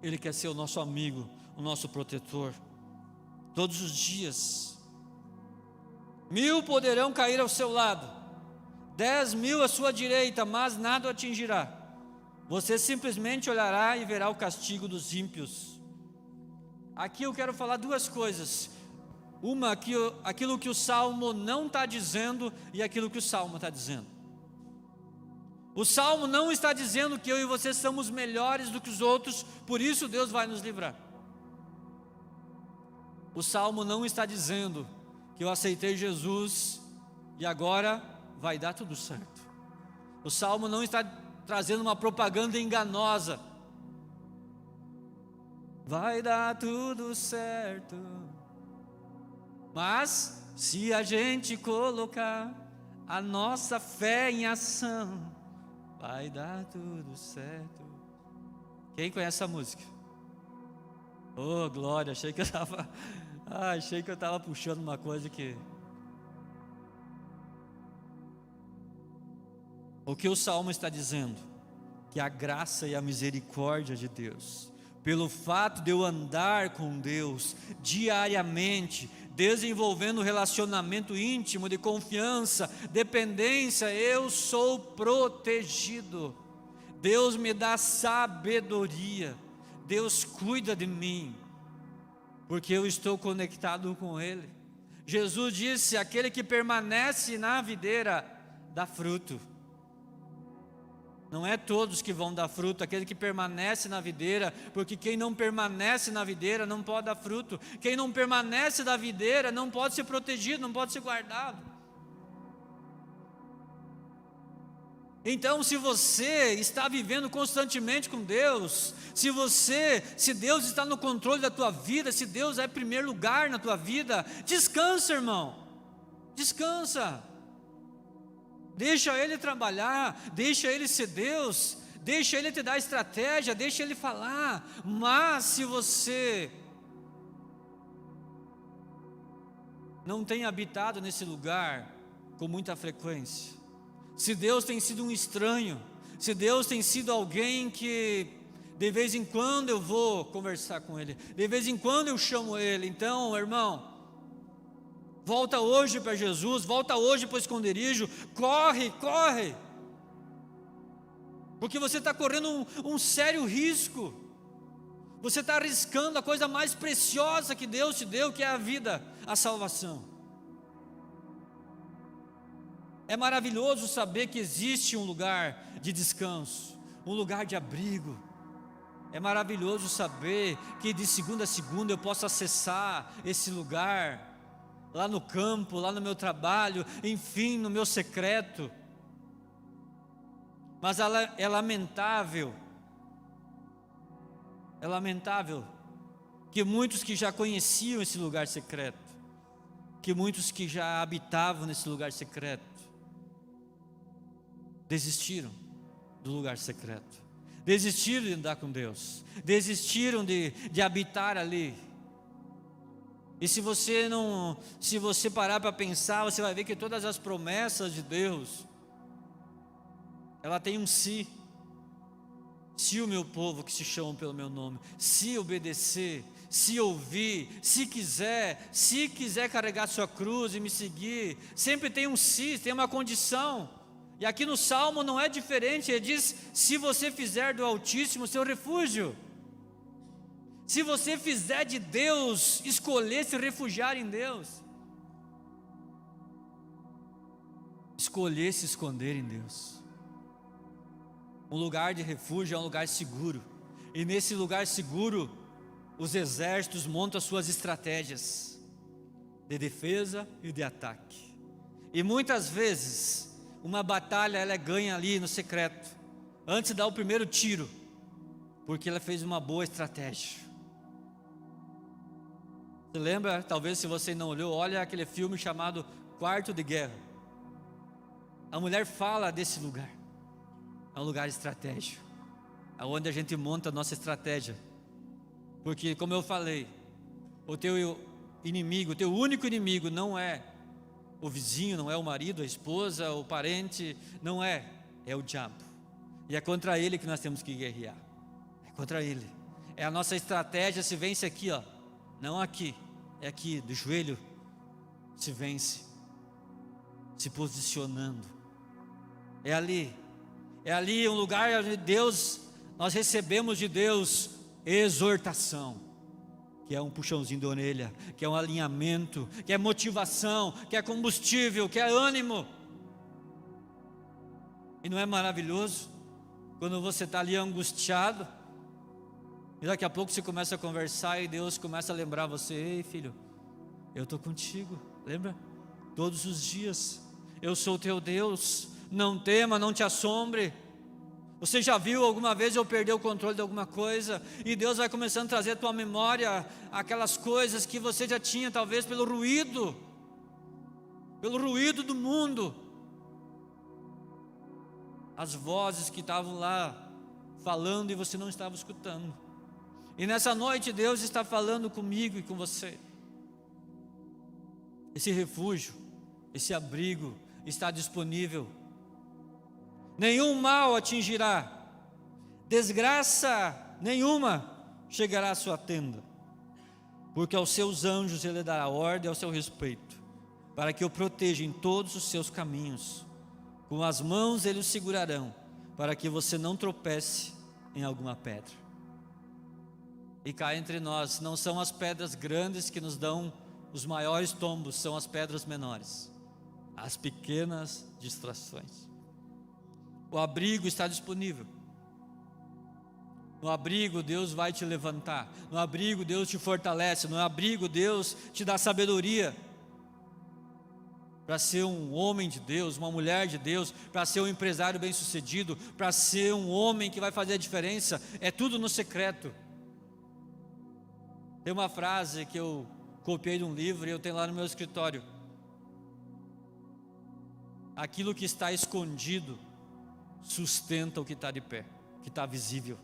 Ele quer ser o nosso amigo, o nosso protetor, todos os dias. 1000 poderão cair ao seu lado, 10.000 à sua direita, mas nada o atingirá. Você simplesmente olhará e verá o castigo dos ímpios. Aqui eu quero falar duas coisas. Uma, aquilo que o Salmo não está dizendo e aquilo que o Salmo está dizendo. O Salmo não está dizendo que eu e você somos melhores do que os outros, por isso Deus vai nos livrar. O Salmo não está dizendo que eu aceitei Jesus e agora vai dar tudo certo. O Salmo não está trazendo uma propaganda enganosa. Vai dar tudo certo. Mas se a gente colocar a nossa fé em ação, vai dar tudo certo. Quem conhece essa música? Oh, glória, achei que eu estava puxando uma coisa que... O que o Salmo está dizendo? Que a graça e a misericórdia de Deus, pelo fato de eu andar com Deus diariamente, desenvolvendo um relacionamento íntimo de confiança, dependência, eu sou protegido. Deus me dá sabedoria, Deus cuida de mim, porque eu estou conectado com Ele. Jesus disse: aquele que permanece na videira dá fruto. Não é todos que vão dar fruto, aquele que permanece na videira, porque quem não permanece na videira não pode dar fruto. Quem não permanece na videira não pode ser protegido, não pode ser guardado. Então, se você está vivendo constantemente com Deus, se Deus está no controle da tua vida, se Deus é primeiro lugar na tua vida, descansa, irmão, descansa. Deixa Ele trabalhar, deixa Ele ser Deus, deixa Ele te dar estratégia, deixa Ele falar. Mas se você não tem habitado nesse lugar com muita frequência, se Deus tem sido um estranho, se Deus tem sido alguém que de vez em quando eu vou conversar com Ele, de vez em quando eu chamo Ele, então, irmão, volta hoje para Jesus, volta hoje para o esconderijo, corre, porque você está correndo um sério risco, você está arriscando a coisa mais preciosa que Deus te deu, que é a vida, a salvação. É maravilhoso saber que existe um lugar de descanso, um lugar de abrigo. É maravilhoso saber que de segunda a segunda eu posso acessar esse lugar, lá no campo, lá no meu trabalho, enfim, no meu secreto. Mas é lamentável que muitos que já conheciam esse lugar secreto, que muitos que já habitavam nesse lugar secreto, desistiram do lugar secreto, desistiram de andar com Deus, desistiram de habitar ali. E se você parar para pensar, você vai ver que todas as promessas de Deus, ela tem um se o meu povo que se chama pelo meu nome, se obedecer, se ouvir, se quiser carregar sua cruz e me seguir, sempre tem um se, tem uma condição. E aqui no Salmo não é diferente, ele diz: se você fizer do Altíssimo seu refúgio, se você fizer de Deus, escolher se refugiar em Deus, escolher se esconder em Deus. Um lugar de refúgio é um lugar seguro, e nesse lugar seguro, os exércitos montam as suas estratégias de defesa e de ataque. E muitas vezes, uma batalha ela é ganha ali no secreto, antes de dar o primeiro tiro, porque ela fez uma boa estratégia. Você lembra? Talvez se você não olhou, olha aquele filme chamado Quarto de Guerra. A mulher fala desse lugar. É um lugar estratégico, aonde a gente monta a nossa estratégia. Porque, como eu falei, o teu inimigo, o teu único inimigo não é o vizinho, não é o marido, a esposa, o parente, não é o diabo. E é contra ele que nós temos que guerrear. É contra ele. É a nossa estratégia, se vence aqui, ó. Não aqui, é aqui, do joelho, se vence, se posicionando. É ali um lugar onde Deus, nós recebemos de Deus exortação, que é um puxãozinho de orelha, que é um alinhamento, que é motivação, que é combustível, que é ânimo. E não é maravilhoso? Quando você está ali angustiado, e daqui a pouco você começa a conversar e Deus começa a lembrar você: ei filho, eu estou contigo, lembra? Todos os dias, eu sou o teu Deus, não tema, não te assombre. Você já viu alguma vez eu perder o controle de alguma coisa? E Deus vai começando a trazer à tua memória aquelas coisas que você já tinha, talvez pelo ruído do mundo. As vozes que estavam lá falando e você não estava escutando. E nessa noite Deus está falando comigo e com você. Esse refúgio, esse abrigo está disponível. Nenhum mal atingirá, desgraça nenhuma chegará à sua tenda, porque aos seus anjos Ele dará ordem ao seu respeito, para que o proteja em todos os seus caminhos. Com as mãos Eles o segurarão, para que você não tropece em alguma pedra. E cá entre nós, não são as pedras grandes que nos dão os maiores tombos, são as pedras menores, as pequenas distrações. O abrigo está disponível. No abrigo Deus vai te levantar. No abrigo Deus te fortalece. No abrigo Deus te dá sabedoria para ser um homem de Deus, uma mulher de Deus, para ser um empresário bem-sucedido, para ser um homem que vai fazer a diferença. É tudo no secreto. Tem uma frase que eu copiei de um livro e eu tenho lá no meu escritório: aquilo que está escondido sustenta o que está de pé, que está visível.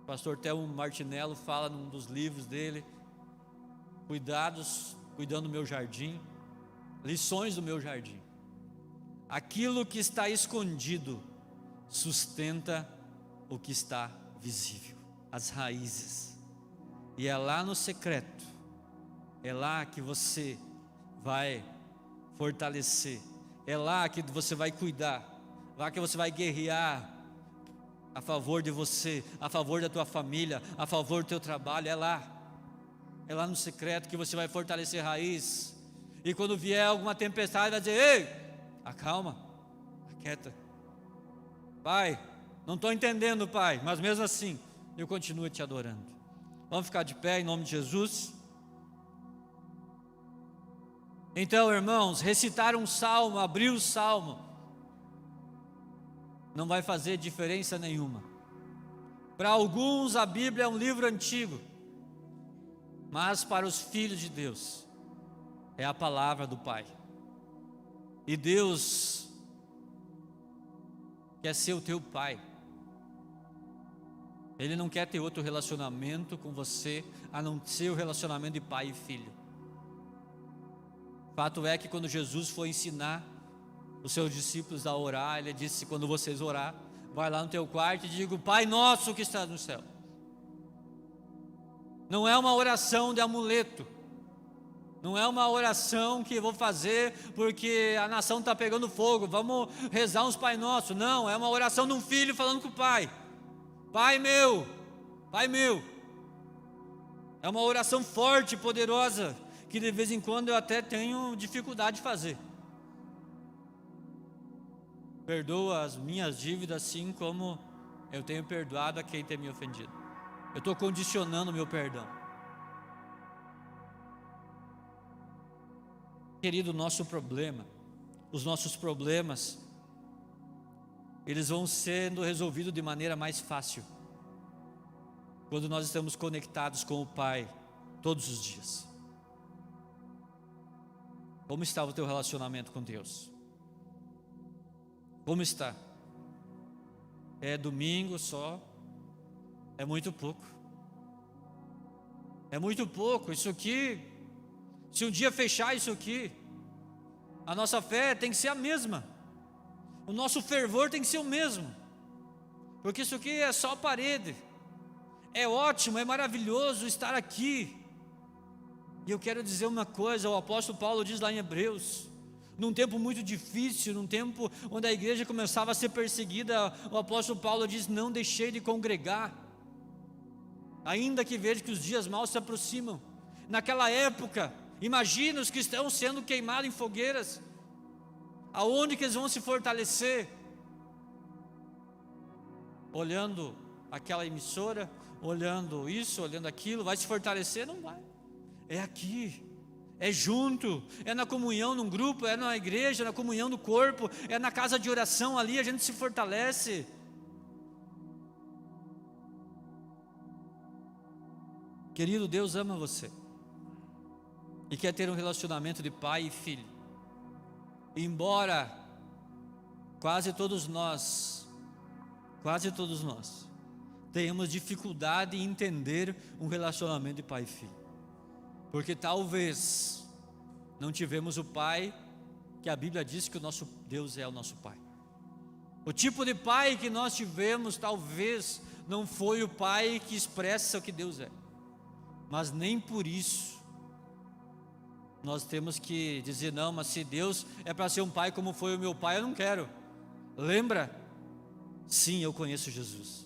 O pastor Thelmo Martinello fala num dos livros dele: cuidando do meu jardim, lições do meu jardim. Aquilo que está escondido sustenta o que está visível, as raízes. E é lá no secreto, é lá que você vai fortalecer, é lá que você vai cuidar, lá que você vai guerrear a favor de você, a favor da tua família, a favor do teu trabalho. É lá no secreto que você vai fortalecer raiz. E quando vier alguma tempestade, vai dizer: ei, acalma, aquieta. Pai, não estou entendendo, Pai, mas mesmo assim eu continuo te adorando. Vamos ficar de pé em nome de Jesus. Então, irmãos, recitar um salmo, abrir o salmo, não vai fazer diferença nenhuma. Para alguns a Bíblia é um livro antigo, mas para os filhos de Deus é a palavra do Pai. E Deus quer ser o teu Pai. Ele não quer ter outro relacionamento com você a não ser o relacionamento de pai e filho. Fato é que quando Jesus foi ensinar os seus discípulos a orar, Ele disse: quando vocês orar, vai lá no teu quarto e diga: Pai nosso que estás no céu. Não é uma oração de amuleto, não é uma oração que eu vou fazer porque a nação está pegando fogo, vamos rezar uns Pai Nosso. Não, é uma oração de um filho falando com o pai: Pai meu, Pai meu. É uma oração forte, poderosa, que de vez em quando eu até tenho dificuldade de fazer. Perdoa as minhas dívidas, assim como eu tenho perdoado a quem tem me ofendido. Eu estou condicionando o meu perdão. Querido, o nosso problema, os nossos problemas, eles vão sendo resolvidos de maneira mais fácil quando nós estamos conectados com o Pai todos os dias. Como está o teu relacionamento com Deus? Como está? É domingo só? É muito pouco. É muito pouco. Isso aqui, se um dia fechar isso aqui, a nossa fé tem que ser a mesma. O nosso fervor tem que ser o mesmo. Porque isso aqui é só parede. É ótimo, é maravilhoso estar aqui. E eu quero dizer uma coisa, o apóstolo Paulo diz lá em Hebreus, num tempo muito difícil, num tempo onde a igreja começava a ser perseguida, o apóstolo Paulo diz: não deixei de congregar, ainda que veja que os dias maus se aproximam. Naquela época, imagina os cristãos sendo queimados em fogueiras, aonde que eles vão se fortalecer? Olhando aquela emissora, olhando isso, olhando aquilo, vai se fortalecer? Não vai. É aqui, é junto, é na comunhão num grupo, é na igreja, na comunhão do corpo, é na casa de oração, ali a gente se fortalece. Querido, Deus ama você e quer ter um relacionamento de pai e filho. Embora quase todos nós tenhamos dificuldade em entender um relacionamento de pai e filho, porque talvez não tivemos o pai que a Bíblia diz que o nosso Deus é o nosso pai. O tipo de pai que nós tivemos talvez não foi o pai que expressa o que Deus é, mas nem por isso nós temos que dizer: não, mas se Deus é para ser um pai como foi o meu pai, eu não quero. Lembra? Sim, eu conheço Jesus.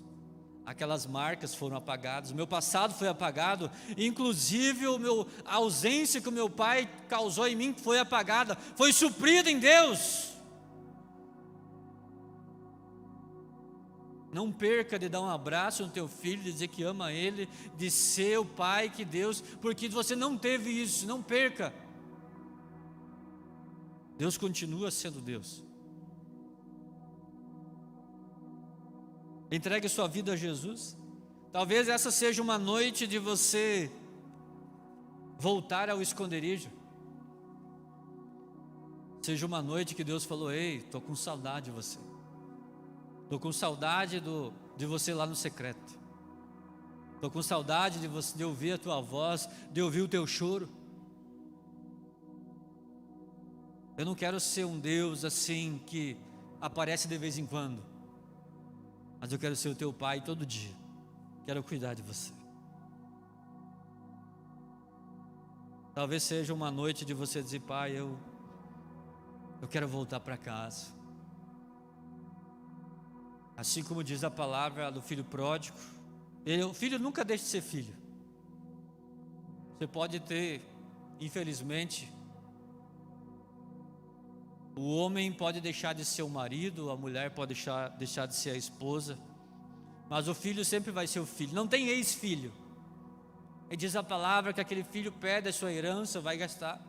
Aquelas marcas foram apagadas, o meu passado foi apagado, inclusive a ausência que o meu pai causou em mim foi apagada, foi suprida em Deus. Não perca de dar um abraço no teu filho, de dizer que ama ele, de ser o pai que Deus, porque você não teve isso, não perca. Deus continua sendo Deus. Entregue sua vida a Jesus. Talvez essa seja uma noite de você voltar ao esconderijo. Seja uma noite que Deus falou: ei, estou com saudade de você. Estou com saudade de você lá no secreto. Estou com saudade de ouvir a tua voz, de ouvir o teu choro. Eu não quero ser um Deus assim que aparece de vez em quando, mas eu quero ser o teu pai todo dia. Quero cuidar de você. Talvez seja uma noite de você dizer: pai, eu quero voltar para casa. Assim como diz a palavra do filho pródigo, o filho nunca deixa de ser filho. Você pode ter, infelizmente, o homem pode deixar de ser o marido, a mulher pode deixar de ser a esposa, mas o filho sempre vai ser o filho. Não tem ex-filho. E diz a palavra que aquele filho perde a sua herança, vai gastar.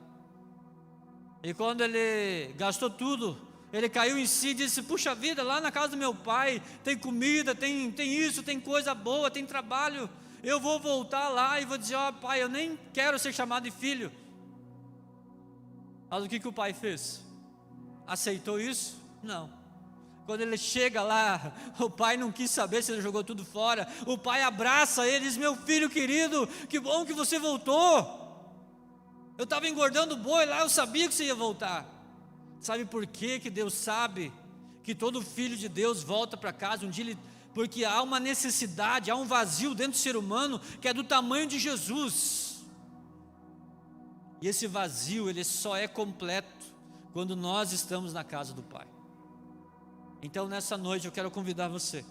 E quando ele gastou tudo, ele caiu em si e disse: puxa vida, lá na casa do meu pai tem comida, tem isso, tem coisa boa, tem trabalho. Eu vou voltar lá e vou dizer: ó pai, eu nem quero ser chamado de filho. Mas o que o pai fez? Aceitou isso? Não. Quando ele chega lá, o pai não quis saber se ele jogou tudo fora. O pai abraça ele e diz: meu filho querido, que bom que você voltou. Eu estava engordando boi lá, eu sabia que você ia voltar. Sabe por quê que Deus sabe que todo filho de Deus volta para casa um dia? Porque há uma necessidade, há um vazio dentro do ser humano que é do tamanho de Jesus. E esse vazio, ele só é completo quando nós estamos na casa do Pai. Então nessa noite eu quero convidar você,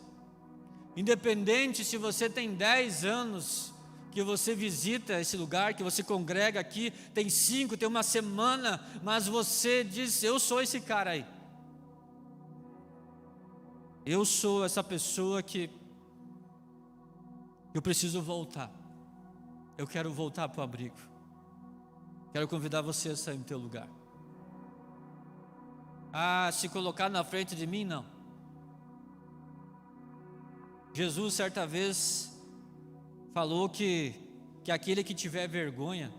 independente se você tem 10 anos que você visita esse lugar, que você congrega aqui, tem 5, tem uma semana, mas você diz: eu sou esse cara aí, eu sou essa pessoa que eu preciso voltar, eu quero voltar para o abrigo. Quero convidar você a sair do teu lugar. Se colocar na frente de mim, não. Jesus certa vez falou que aquele que tiver vergonha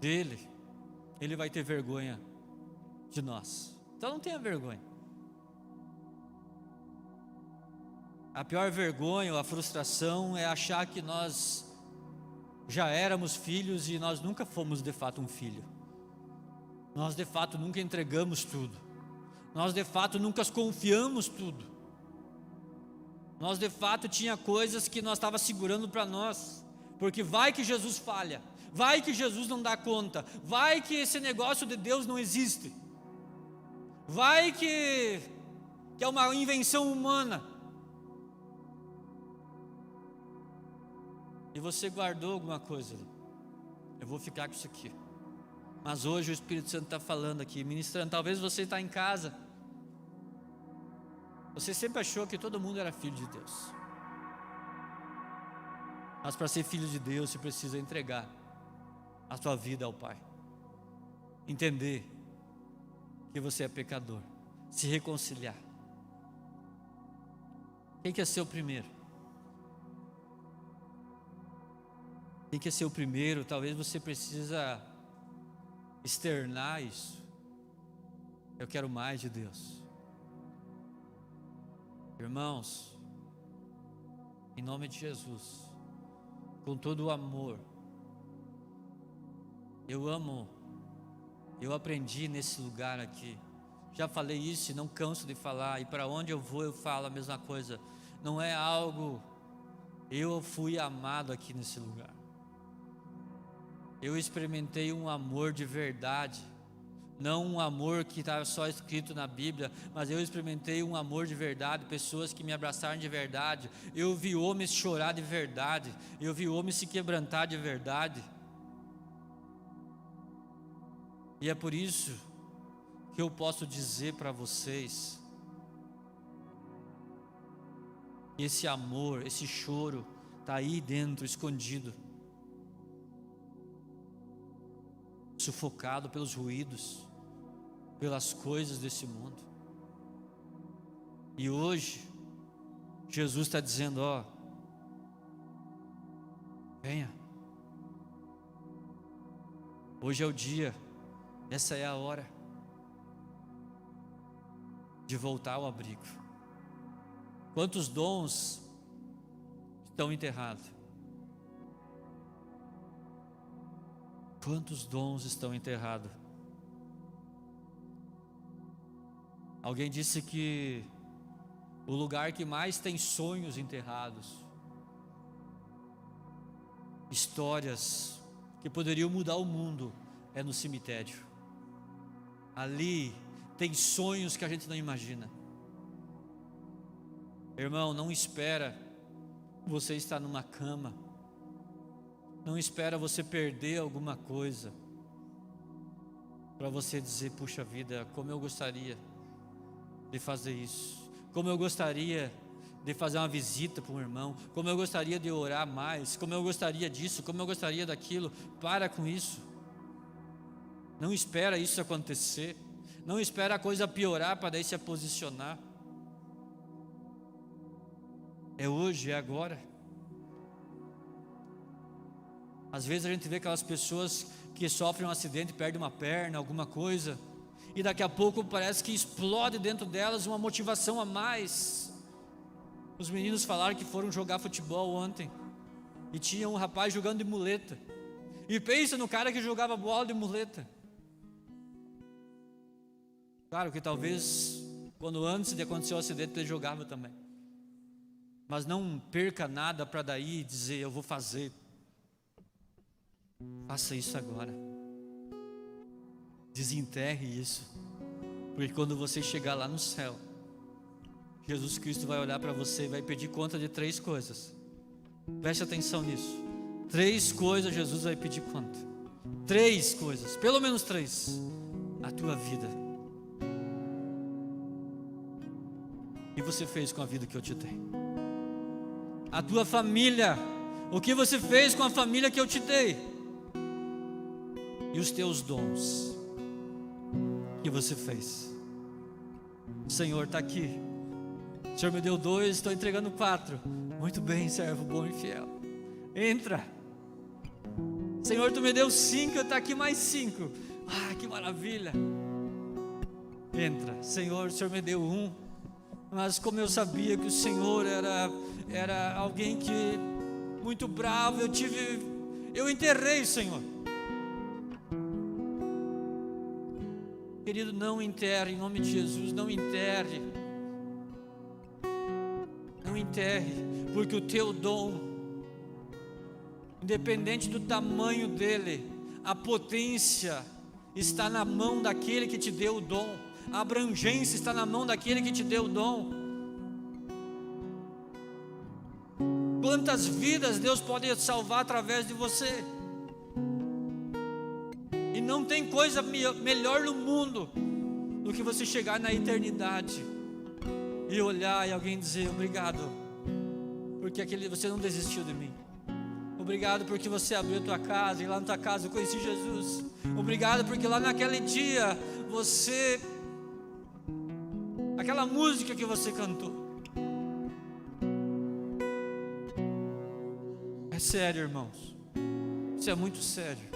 dele, ele vai ter vergonha de nós. Então não tenha vergonha. A pior vergonha ou a frustração é achar que nós já éramos filhos e nós nunca fomos de fato um filho. Nós de fato nunca entregamos tudo. Nós de fato nunca confiamos tudo. Nós de fato tinha coisas que nós estava segurando para nós, porque vai que Jesus falha, vai que Jesus não dá conta, vai que esse negócio de Deus não existe, vai que é uma invenção humana. E você guardou alguma coisa ali. Eu vou ficar com isso aqui. Mas hoje o Espírito Santo está falando aqui, ministrando. Talvez você está em casa. Você sempre achou que todo mundo era filho de Deus. Mas para ser filho de Deus, você precisa entregar a sua vida ao Pai. Entender que você é pecador. Se reconciliar. Quem quer ser o primeiro? Quem quer ser o primeiro? Talvez você precisa externar isso. Eu quero mais de Deus. Irmãos, em nome de Jesus, com todo o amor, eu aprendi nesse lugar aqui. Já falei isso e não canso de falar, e para onde eu vou eu falo a mesma coisa. Não é algo, eu fui amado aqui nesse lugar. Eu experimentei um amor de verdade, não um amor que está só escrito na Bíblia, mas eu experimentei um amor de verdade, pessoas que me abraçaram de verdade. Eu vi homens chorar de verdade, eu vi homens se quebrantar de verdade. E é por isso que eu posso dizer para vocês, esse amor, esse choro está aí dentro, escondido, sufocado pelos ruídos, pelas coisas desse mundo. E hoje Jesus está dizendo: ó, venha. Hoje é o dia, essa é a hora de voltar ao abrigo. Quantos dons estão enterrados? Quantos dons estão enterrados? Alguém disse que o lugar que mais tem sonhos enterrados, histórias que poderiam mudar o mundo, é no cemitério. Ali tem sonhos que a gente não imagina. Irmão, não espera você estar numa cama, não espera você perder alguma coisa para você dizer: puxa vida, como eu gostaria de fazer isso, como eu gostaria de fazer uma visita para um irmão, como eu gostaria de orar mais, como eu gostaria disso, como eu gostaria daquilo. Para com isso. Não espera isso acontecer, não espera a coisa piorar para daí se posicionar. É hoje, é agora. Às vezes a gente vê aquelas pessoas que sofrem um acidente, perdem uma perna, alguma coisa, e daqui a pouco parece que explode dentro delas uma motivação a mais. Os meninos falaram que foram jogar futebol ontem, e tinha um rapaz jogando de muleta, e pensa no cara que jogava bola de muleta. Claro que talvez, quando antes de acontecer o acidente, ele jogava também, mas não perca nada para daí dizer: eu vou fazer. Faça isso agora. Desenterre isso, porque quando você chegar lá no céu, Jesus Cristo vai olhar para você e vai pedir conta de 3 coisas. Preste atenção nisso. 3 coisas Jesus vai pedir conta. 3 coisas, pelo menos 3. A tua vida. O que você fez com a vida que eu te dei? A tua família. O que você fez com a família que eu te dei? E os teus dons que você fez. O Senhor está aqui. O Senhor me deu 2, estou entregando 4. Muito bem, servo bom e fiel. Entra. Senhor, tu me deu 5, está aqui mais 5. Ah, que maravilha. Entra. Senhor, o Senhor me deu 1. Mas como eu sabia que o Senhor era alguém que muito bravo, eu enterrei o Senhor. Querido, não enterre, em nome de Jesus, não enterre. Não enterre, porque o teu dom, independente do tamanho dele, a potência está na mão daquele que te deu o dom, a abrangência está na mão daquele que te deu o dom. Quantas vidas Deus pode salvar através de você? E não tem coisa melhor no mundo do que você chegar na eternidade e olhar e alguém dizer: obrigado, porque você não desistiu de mim. Obrigado porque você abriu a tua casa, e lá na tua casa eu conheci Jesus. Obrigado porque lá naquele dia aquela música que você cantou. É sério, irmãos, isso é muito sério.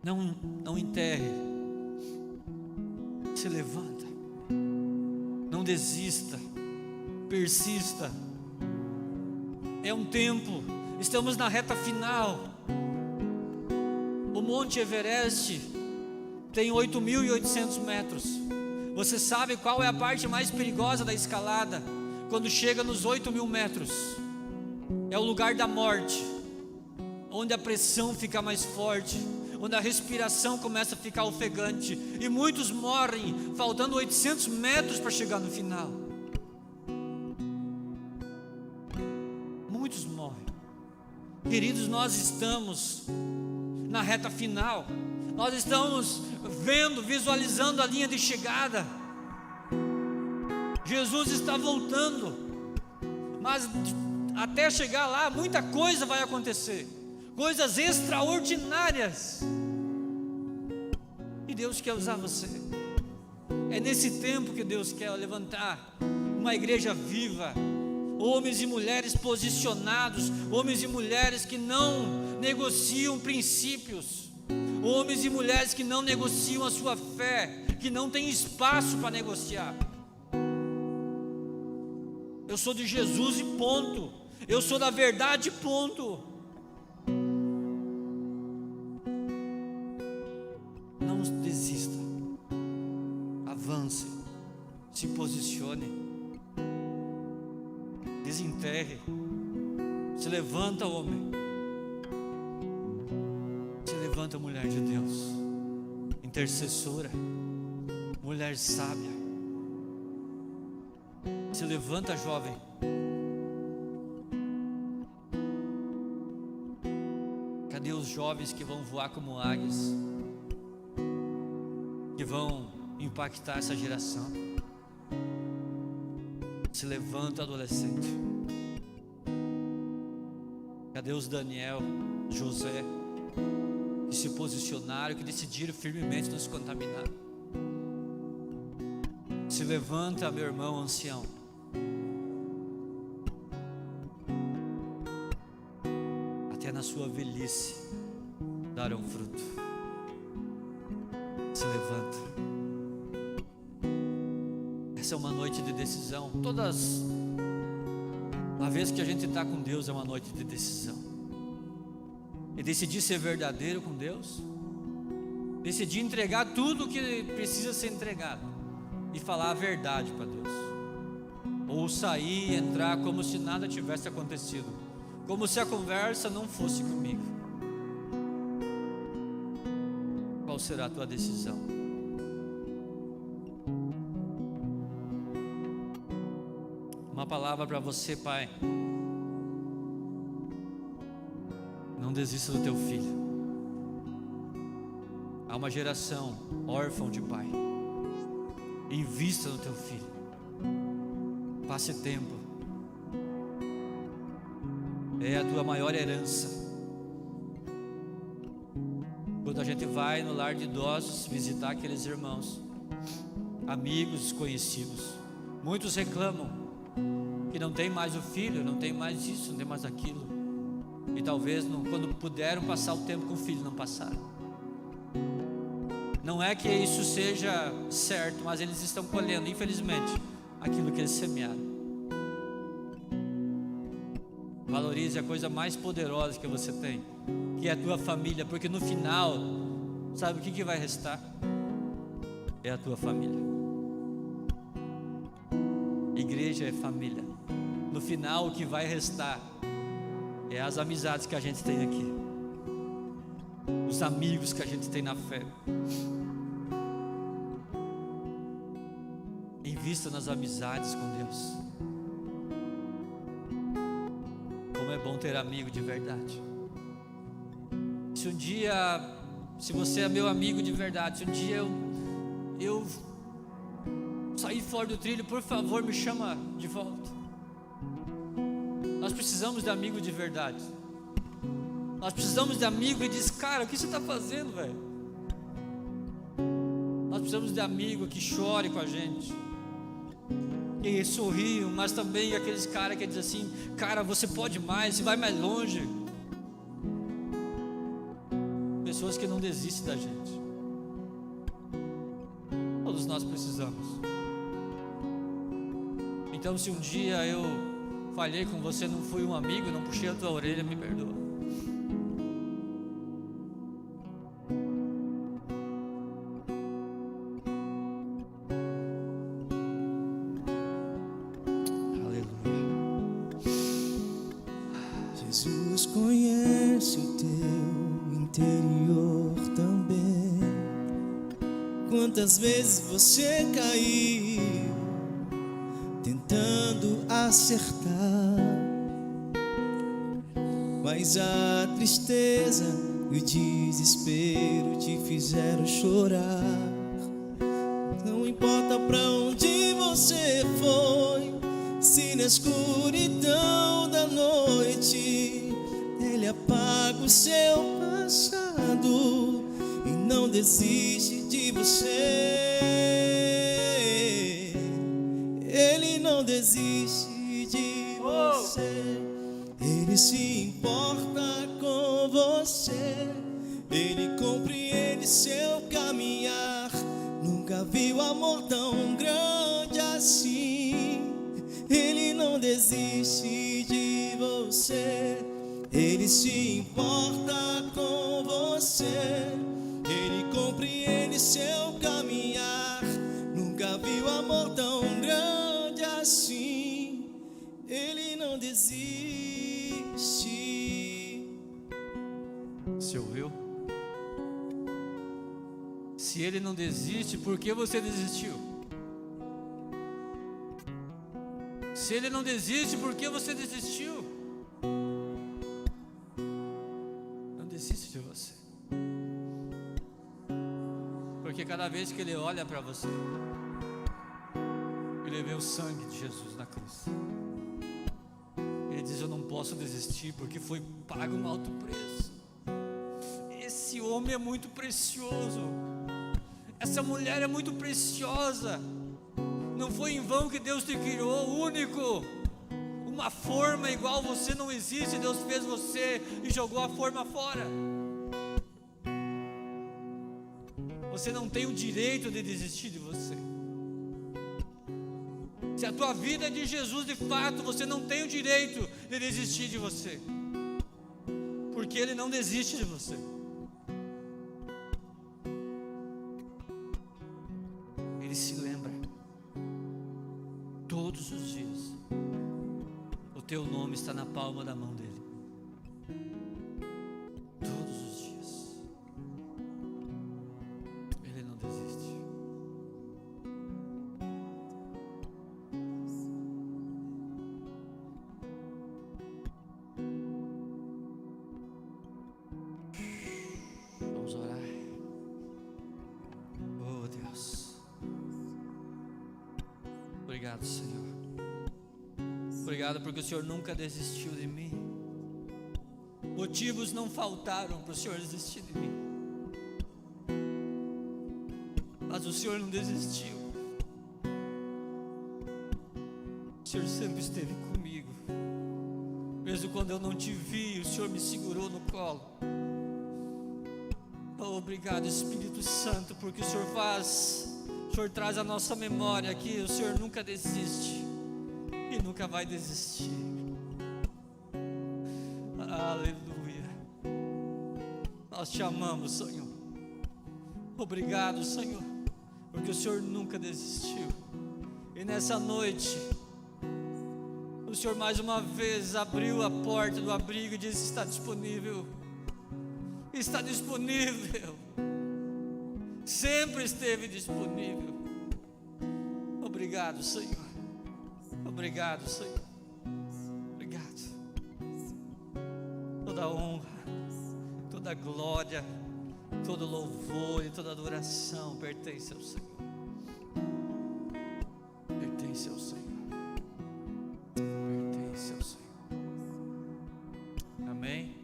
Não enterre, se levanta, não desista, persista. É um tempo, estamos na reta final. O Monte Everest tem 8.800 metros. Você sabe qual é a parte mais perigosa da escalada? Quando chega nos 8.000 metros, é o lugar da morte, onde a pressão fica mais forte, onde a respiração começa a ficar ofegante, e muitos morrem, faltando 800 metros para chegar no final. Muitos morrem. Queridos, nós estamos na reta final, nós estamos visualizando a linha de chegada. Jesus está voltando, mas até chegar lá, muita coisa vai acontecer, coisas extraordinárias, e Deus quer usar você. É nesse tempo que Deus quer levantar uma igreja viva, homens e mulheres posicionados, homens e mulheres que não negociam princípios, homens e mulheres que não negociam a sua fé, que não tem espaço para negociar. Eu sou de Jesus e ponto. Eu sou da verdade, ponto. Não desista, avance, se posicione, desenterre, se levanta, homem, se levanta, mulher de Deus, intercessora, mulher sábia, se levanta, jovem. Cadê os jovens que vão voar como águias, que vão impactar essa geração? Se levanta, adolescente. Cadê os Daniel, José, que se posicionaram, que decidiram firmemente não se contaminar? Se levanta, meu irmão ancião. Até na sua velhice darão fruto. Se levanta. Essa é uma noite de decisão. Todas a vez que a gente está com Deus é uma noite de decisão. E decidir ser verdadeiro com Deus, decidir entregar tudo que precisa ser entregado e falar a verdade para Deus, ou sair e entrar como se nada tivesse acontecido, como se a conversa não fosse comigo. Qual será a tua decisão? Uma palavra para você, pai: não desista do teu filho. Há uma geração órfã de pai. Invista no teu filho. Passe tempo. É a tua maior herança. Quando Quando a gente vai no lar de idosos visitar aqueles irmãos, amigos, conhecidos, muitos reclamam que não tem mais o filho, não tem mais isso, não tem mais aquilo, e talvez quando puderam passar o tempo com o filho, não passaram. Não é que isso seja certo, mas eles estão colhendo, infelizmente, aquilo que eles semearam. Valorize a coisa mais poderosa que você tem, que é a tua família, porque no final, sabe o que vai restar? É a tua família. Igreja é família. No final, o que vai restar é as amizades que a gente tem aqui, os amigos que a gente tem na fé. Invista nas amizades com Deus. Como é bom ter amigo de verdade. Se você é meu amigo de verdade, se um dia eu sair fora do trilho, por favor, me chama de volta. Nós precisamos de amigo de verdade. Nós precisamos de amigo que diz: cara, o que você está fazendo, velho? Nós precisamos de amigo que chore com a gente, que sorriam, mas também aqueles caras que dizem assim: cara, você pode mais, você vai mais longe. Pessoas que não desistem da gente. Todos nós precisamos. Então, se um dia eu falhei com você, não fui um amigo, não puxei a tua orelha, me perdoa. Jesus conhece o teu interior também. Quantas vezes você caiu tentando acertar, mas a tristeza e o desespero te fizeram chorar. Não importa pra onde você foi, se na escuridão da noite Ele apaga o seu passado e não desiste de você. Ele não desiste de você. Ele se importa com você. Ele compreende seu caminhar. Nunca viu amor tão grande assim. Ele não desiste de você. Ele se importa com você. Ele compreende seu caminhar. Nunca viu amor tão grande assim. Ele não desiste. Você ouviu? Se Ele não desiste, por que você desistiu? Se Ele não desiste, por que você desistiu? Não desiste de você. Porque cada vez que Ele olha para você, Ele vê o sangue de Jesus na cruz. Ele diz: eu não posso desistir, porque foi pago um alto preço. Esse homem é muito precioso. Essa mulher é muito preciosa. Não foi em vão que Deus te criou, único. Uma forma igual você não existe. Deus fez você e jogou a forma fora. Você não tem o direito de desistir de você. Se a tua vida é de Jesus de fato, você não tem o direito de desistir de você, porque Ele não desiste de você. Ele se lembra todos os dias. O teu nome está na palma da mão dele. Todos os dias. Ele não desiste. Vamos orar. Oh Deus, obrigado, Senhor. Obrigado porque o Senhor nunca desistiu de mim. Motivos não faltaram para o Senhor desistir de mim. o Senhor não desistiu. O Senhor sempre esteve comigo. Mesmo quando eu não te vi, o Senhor me segurou no colo. Oh, obrigado, Espírito Santo, porque o Senhor traz a nossa memória que o Senhor nunca desiste e nunca vai desistir. Aleluia. Nós te amamos, Senhor. Obrigado, Senhor, porque o Senhor nunca desistiu. E nessa noite, o Senhor mais uma vez abriu a porta do abrigo e disse: está disponível. Está disponível. Sempre esteve disponível. Obrigado, Senhor. Obrigado, Senhor. Obrigado. Toda honra, toda glória, todo louvor e toda adoração pertence ao Senhor. Pertence ao Senhor. Pertence ao Senhor. Amém?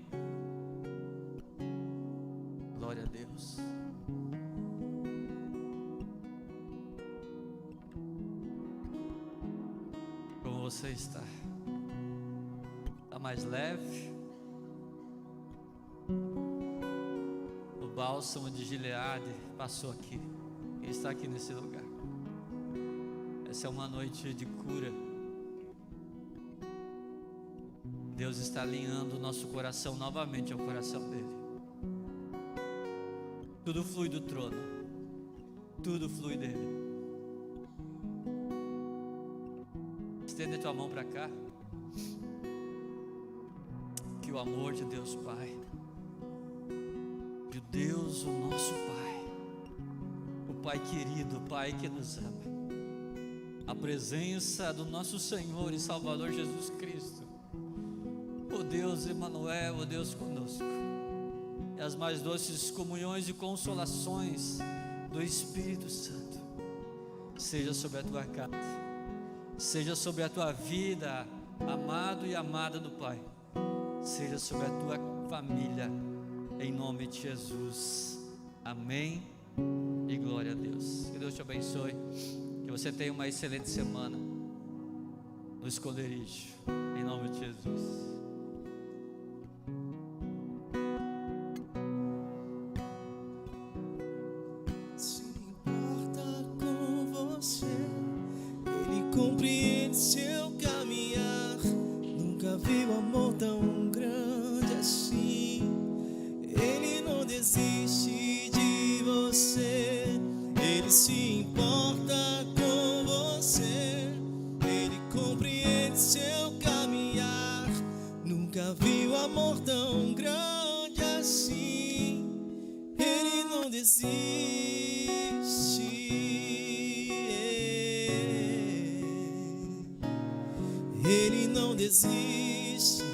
Glória a Deus. Como você está? Está mais leve? O bálsamo de Gileade passou aqui. Ele está aqui nesse lugar. Essa é uma noite de cura. Deus está alinhando o nosso coração novamente ao coração dele. Tudo flui do trono. Tudo flui dele. Estende tua mão para cá. Que o amor de Deus Pai, de Deus o nosso Pai, o Pai querido, o Pai que nos ama, a presença do nosso Senhor e Salvador Jesus Cristo, o Deus Emmanuel, o Deus conosco, e as mais doces comunhões e consolações do Espírito Santo seja sobre a tua casa, seja sobre a tua vida, amado e amada do Pai, seja sobre a tua família, em nome de Jesus. Amém e glória a Deus. Que Deus te abençoe, que você tenha uma excelente semana no esconderijo, em nome de Jesus. Se importa com você, Ele compreende seu caminhar. Nunca viu amor tão grande assim. Ele não desiste de você. Ele se importa com você. Ele compreende seu caminhar. Nunca viu amor tão grande assim. Ele não desiste. Ele não desiste.